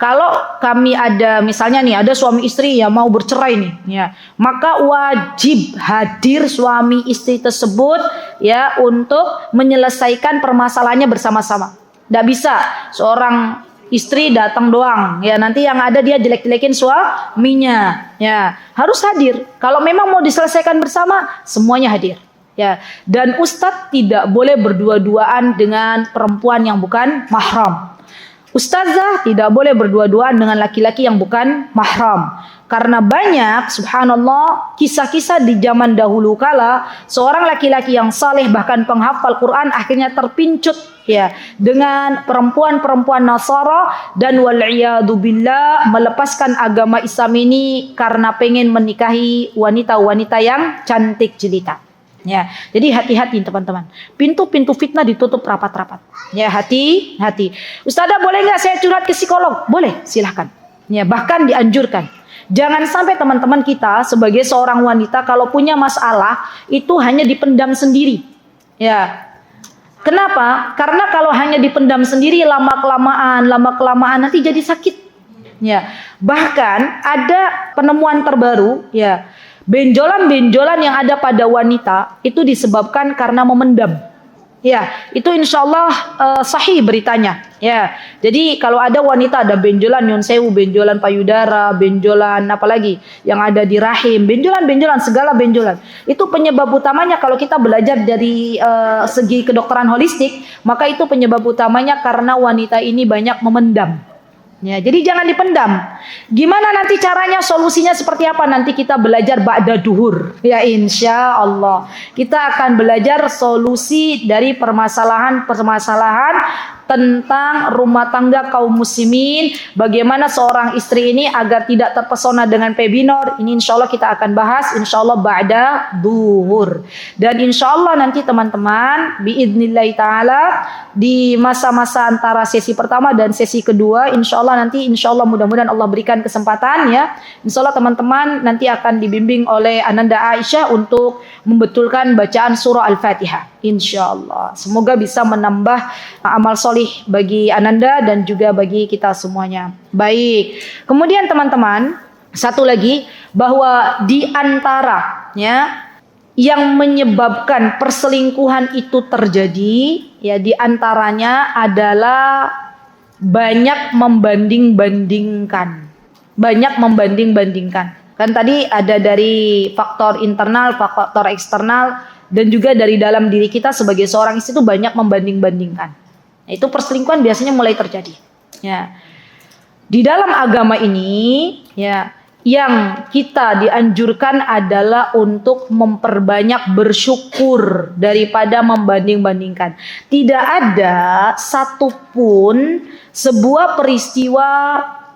kalau kami ada misalnya nih ada suami istri ya mau bercerai nih ya, maka wajib hadir suami istri tersebut ya untuk menyelesaikan permasalahannya bersama-sama. Tidak bisa seorang istri datang doang ya, nanti yang ada dia jelek-jelekin suaminya ya, harus hadir. Kalau memang mau diselesaikan bersama, semuanya hadir ya. Dan ustadz tidak boleh berdua-duaan dengan perempuan yang bukan mahram. Ustazah tidak boleh berdua-duaan dengan laki-laki yang bukan mahram. Karena banyak, subhanallah, kisah-kisah di zaman dahulu kala, seorang laki-laki yang saleh bahkan penghafal Quran akhirnya terpincut ya dengan perempuan-perempuan Nasara, dan wal'iyadu billah melepaskan agama Islam ini karena pengen menikahi wanita-wanita yang cantik jelita. Ya, jadi hati-hati teman-teman. Pintu-pintu fitnah ditutup rapat-rapat. Ya, hati-hati. Ustazah, boleh nggak saya curhat ke psikolog? Boleh, silahkan. Ya, bahkan dianjurkan. Jangan sampai teman-teman kita sebagai seorang wanita kalau punya masalah itu hanya dipendam sendiri. Ya. Kenapa? Karena kalau hanya dipendam sendiri lama-kelamaan nanti jadi sakit. Ya. Bahkan ada penemuan terbaru, ya. Benjolan-benjolan yang ada pada wanita itu disebabkan karena memendam. Ya, itu insya Allah sahih beritanya. Ya, jadi kalau ada wanita ada benjolan nyun sewu, benjolan payudara, benjolan apalagi yang ada di rahim, benjolan segala benjolan. Itu penyebab utamanya kalau kita belajar dari segi kedokteran holistik, maka itu penyebab utamanya karena wanita ini banyak memendam. Ya, jadi jangan dipendam. Gimana nanti caranya, solusinya seperti apa? Nanti kita belajar ba'da duhur. Ya insya Allah. Kita akan belajar solusi dari permasalahan tentang rumah tangga kaum muslimin. Bagaimana seorang istri ini agar tidak terpesona dengan pebinor. Ini insya Allah kita akan bahas. Insya Allah ba'da duhur. Dan insya Allah nanti teman-teman biidnillahi ta'ala di masa-masa antara sesi pertama dan sesi kedua, insya Allah nanti mudah-mudahan Allah berikan kesempatan ya. Insya Allah teman-teman nanti akan dibimbing oleh Ananda Aisyah untuk membetulkan bacaan surah Al-Fatihah. Insya Allah. Semoga bisa menambah amal solih bagi Ananda dan juga bagi kita semuanya. Baik. Kemudian teman-teman, satu lagi bahwa di antara ya yang menyebabkan perselingkuhan itu terjadi ya di antaranya adalah banyak membanding-bandingkan. Kan tadi ada dari faktor internal, faktor eksternal dan juga dari dalam diri kita sebagai seorang istri itu banyak membanding-bandingkan. Nah, itu perselingkuhan biasanya mulai terjadi. Ya. Di dalam agama ini ya yang kita dianjurkan adalah untuk memperbanyak bersyukur daripada membanding-bandingkan. Tidak ada satupun sebuah peristiwa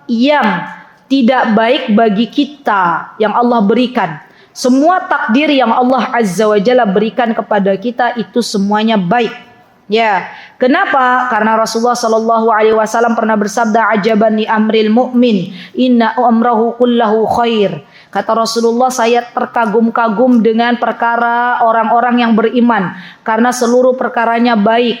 yang tidak baik bagi kita yang Allah berikan. Semua takdir yang Allah Azza wa Jalla berikan kepada kita itu semuanya baik. Ya, kenapa? Karena Rasulullah Shallallahu Alaihi Wasallam pernah bersabda, "Ajaban li amril mu'min, inna amrahu kullahu khair." Kata Rasulullah, saya terkagum-kagum dengan perkara orang-orang yang beriman, karena seluruh perkaranya baik.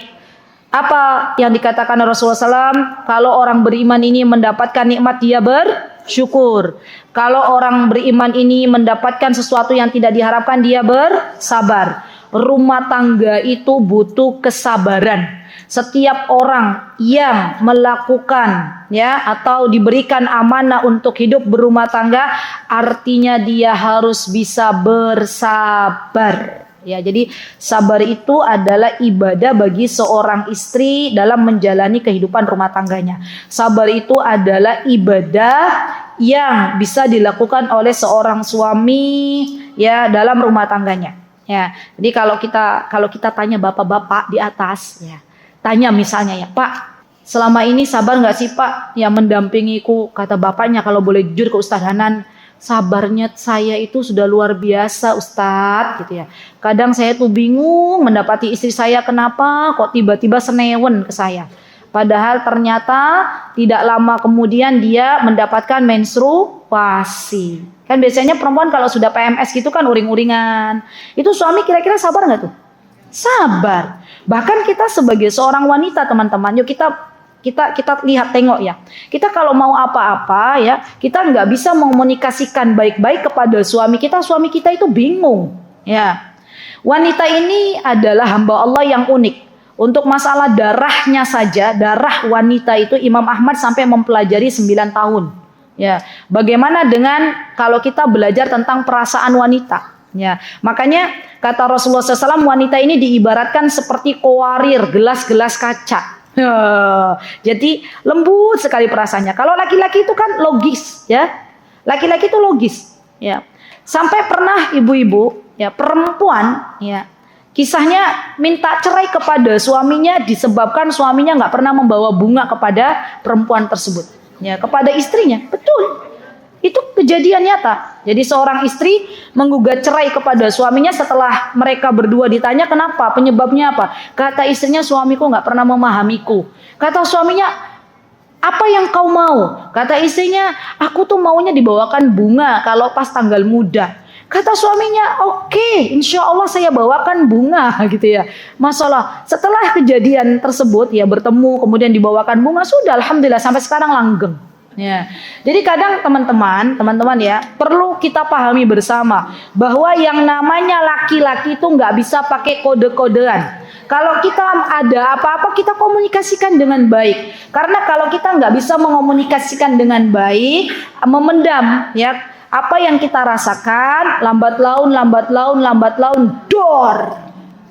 Apa yang dikatakan Rasulullah SAW? Kalau orang beriman ini mendapatkan nikmat, dia bersyukur. Kalau orang beriman ini mendapatkan sesuatu yang tidak diharapkan, dia bersabar. Rumah tangga itu butuh kesabaran. Setiap orang yang melakukan ya atau diberikan amanah untuk hidup berumah tangga, artinya dia harus bisa bersabar. Ya, jadi sabar itu adalah ibadah bagi seorang istri dalam menjalani kehidupan rumah tangganya. Sabar itu adalah ibadah yang bisa dilakukan oleh seorang suami ya dalam rumah tangganya. Ya, jadi kalau kita tanya bapak-bapak di atas, ya, tanya misalnya ya, Pak, selama ini sabar nggak sih Pak yang mendampingiku? Kata bapaknya kalau boleh jujur ke Ustadz Hanan, sabarnya saya itu sudah luar biasa Ustadz, gitu ya. Kadang saya tuh bingung mendapati istri saya kenapa kok tiba-tiba senewen ke saya. Padahal ternyata tidak lama kemudian dia mendapatkan menstruasi. Kan biasanya perempuan kalau sudah PMS gitu kan uring-uringan. Itu suami kira-kira sabar nggak tuh? Sabar. Bahkan kita sebagai seorang wanita teman-teman, yuk kita lihat tengok ya. Kita kalau mau apa-apa ya, kita nggak bisa mengomunikasikan baik-baik kepada suami kita itu bingung. Ya. Wanita ini adalah hamba Allah yang unik. Untuk masalah darahnya saja, darah wanita itu Imam Ahmad sampai mempelajari 9 tahun. Ya, bagaimana dengan kalau kita belajar tentang perasaan wanita? Ya, makanya kata Rasulullah SAW, wanita ini diibaratkan seperti qawarir, gelas-gelas kaca. Jadi lembut sekali perasaannya. Kalau laki-laki itu kan logis, ya. Laki-laki itu logis, ya. Sampai pernah ibu-ibu, ya, perempuan, ya, kisahnya minta cerai kepada suaminya disebabkan suaminya nggak pernah membawa bunga kepada perempuan tersebut. Ya, kepada istrinya, betul. Itu kejadian nyata. Jadi seorang istri menggugat cerai kepada suaminya setelah mereka berdua ditanya kenapa, penyebabnya apa. Kata istrinya, suamiku nggak pernah memahamiku. Kata suaminya, apa yang kau mau? Kata istrinya, aku tuh maunya dibawakan bunga kalau pas tanggal muda. Kata suaminya, oke, insya Allah saya bawakan bunga gitu ya. Masalah setelah kejadian tersebut ya bertemu kemudian dibawakan bunga, sudah alhamdulillah sampai sekarang langgeng. Ya. Jadi kadang teman-teman ya perlu kita pahami bersama bahwa yang namanya laki-laki itu nggak bisa pakai kode-kodean. Kalau kita ada apa-apa kita komunikasikan dengan baik. Karena kalau kita nggak bisa mengomunikasikan dengan baik, memendam ya apa yang kita rasakan, lambat laun, dor.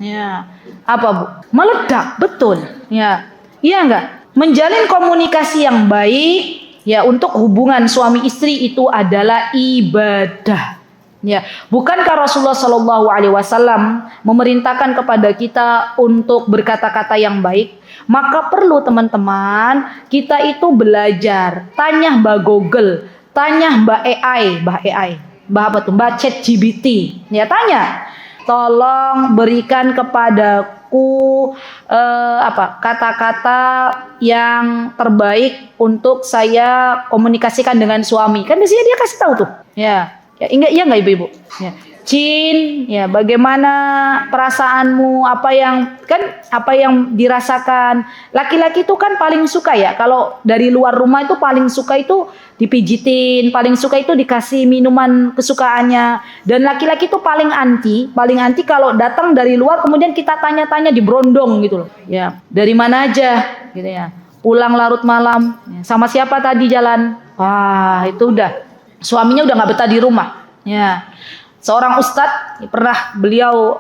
Ya. Apa Bu? Meledak, betul. Ya. Iya enggak? Menjalin komunikasi yang baik ya untuk hubungan suami istri itu adalah ibadah. Ya, bukankah Rasulullah Shallallahu Alaihi Wasallam memerintahkan kepada kita untuk berkata-kata yang baik? Maka perlu teman-teman kita itu belajar. Tanya Mbak Google, tanya Mbak AI, Mbak apa tuh? Mbak ChatGPT. Ya tanya. Tolong berikan kepadaku kata-kata yang terbaik untuk saya komunikasikan dengan suami. Kan biasanya dia kasih tahu tuh. Ya. Ya, iya enggak Ibu-ibu? Ya. Cin, ya bagaimana perasaanmu, apa yang dirasakan. Laki-laki itu kan paling suka ya, kalau dari luar rumah itu paling suka itu dipijitin, paling suka itu dikasih minuman kesukaannya. Dan laki-laki itu paling anti kalau datang dari luar kemudian kita tanya-tanya di berondong gitu loh. Ya, dari mana aja gitu ya. Pulang larut malam, ya. Sama siapa tadi jalan? Wah, itu udah. Suaminya udah nggak betah di rumah. Ya, seorang ustadz pernah beliau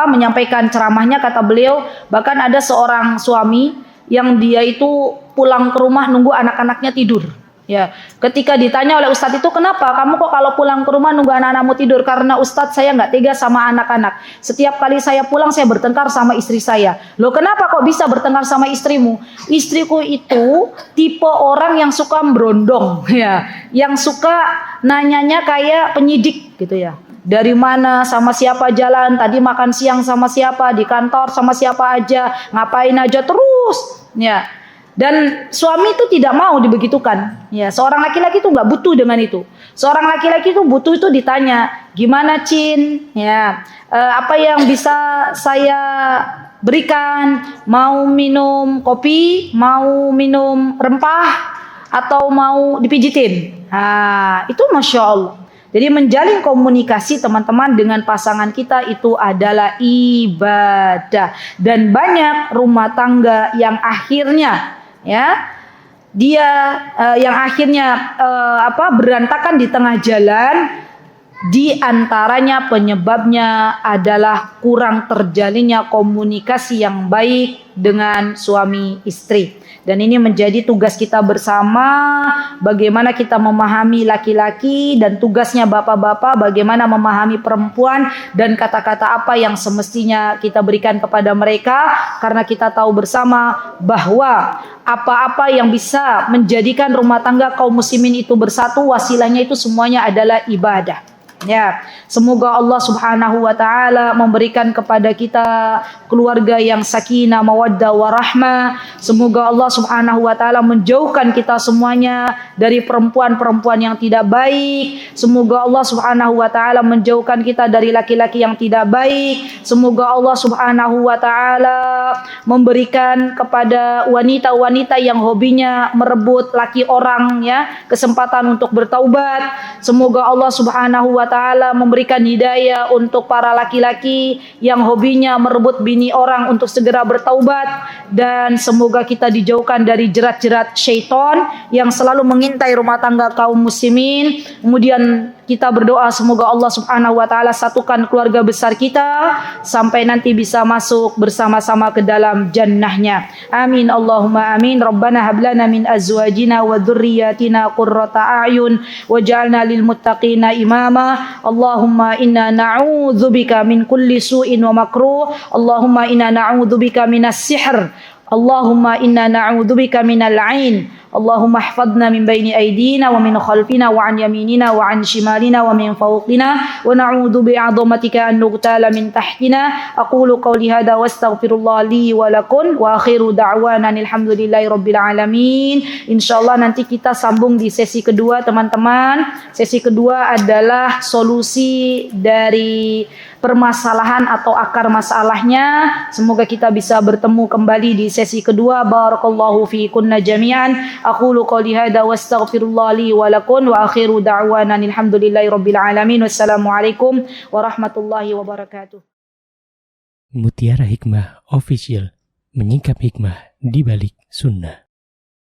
menyampaikan ceramahnya, kata beliau bahkan ada seorang suami yang dia itu pulang ke rumah nunggu anak-anaknya tidur. Ya, ketika ditanya oleh ustadz itu, kenapa kamu kok kalau pulang ke rumah nunggu anak-anakmu tidur? Karena ustadz saya nggak tega sama anak-anak. Setiap kali saya pulang saya bertengkar sama istri saya. Loh kenapa kok bisa bertengkar sama istrimu? Istriku itu tipe orang yang suka berondong, ya, yang suka nanyanya kayak penyidik gitu ya. Dari mana, sama siapa jalan, tadi makan siang sama siapa, di kantor sama siapa aja, ngapain aja terus, ya. Dan suami itu tidak mau dibegitukan. Ya, seorang laki-laki itu nggak butuh dengan itu. Seorang laki-laki itu butuh itu ditanya, gimana Cin? Ya, apa yang bisa saya berikan? Mau minum kopi? Mau minum rempah? Atau mau dipijitin? Nah, itu Masya Allah. Jadi menjalin komunikasi teman-teman dengan pasangan kita itu adalah ibadah. Dan banyak rumah tangga yang akhirnya berantakan di tengah jalan, di antaranya penyebabnya adalah kurang terjalinnya komunikasi yang baik dengan suami istri. Dan ini menjadi tugas kita bersama, bagaimana kita memahami laki-laki, dan tugasnya bapak-bapak bagaimana memahami perempuan dan kata-kata apa yang semestinya kita berikan kepada mereka, karena kita tahu bersama bahwa apa-apa yang bisa menjadikan rumah tangga kaum muslimin itu bersatu, wasilahnya itu semuanya adalah ibadah. Ya, semoga Allah Subhanahu wa taala memberikan kepada kita keluarga yang sakinah, mawaddah, warahmah. Semoga Allah Subhanahu wa taala menjauhkan kita semuanya dari perempuan-perempuan yang tidak baik. Semoga Allah Subhanahu wa taala menjauhkan kita dari laki-laki yang tidak baik. Semoga Allah Subhanahu wa taala memberikan kepada wanita-wanita yang hobinya merebut laki orang kesempatan untuk bertaubat. Semoga Allah Subhanahu wa taala memberikan hidayah untuk para laki-laki yang hobinya merebut bini orang untuk segera bertaubat, dan semoga kita dijauhkan dari jerat-jerat syaitan yang selalu mengintai rumah tangga kaum muslimin. Kemudian kita berdoa semoga Allah Subhanahu wa taala satukan keluarga besar kita sampai nanti bisa masuk bersama-sama ke dalam jannahnya. Amin Allahumma amin. Rabbana hab lana min azwajina wa dzurriyyatina qurrata a'yun waj'alna lil muttaqina imama. Allahumma inna na'udzubika min kulli su'in wa makruh. Allahumma inna na'udzubika minas sihr. Allahumma inna na'udzubika minal 'ain. Allahumma ihfadna min baini aydina wa min khalfina wa an yaminina wa an shimalina wa min fawqina wa na'udzu bi'azamatika an nughtala min tahtina. Aqulu qawli hadha wa astaghfirullah li wa lakum wa akhiru da'wana alhamdulillahi rabbil alamin. Insyaallah nanti kita sambung di sesi kedua teman-teman. Sesi kedua adalah solusi dari permasalahan atau akar masalahnya. Semoga kita bisa bertemu kembali di sesi kedua. Barakallahu fiikunna jami'an. Aqulu qouli hadza wa astaghfirullah li wa lakum wa akhiru da'wana alhamdulillahi rabbil alamin. Wassalamualaikum warahmatullahi wabarakatuh. Mutiara Hikmah Official, menyingkap hikmah di balik sunnah.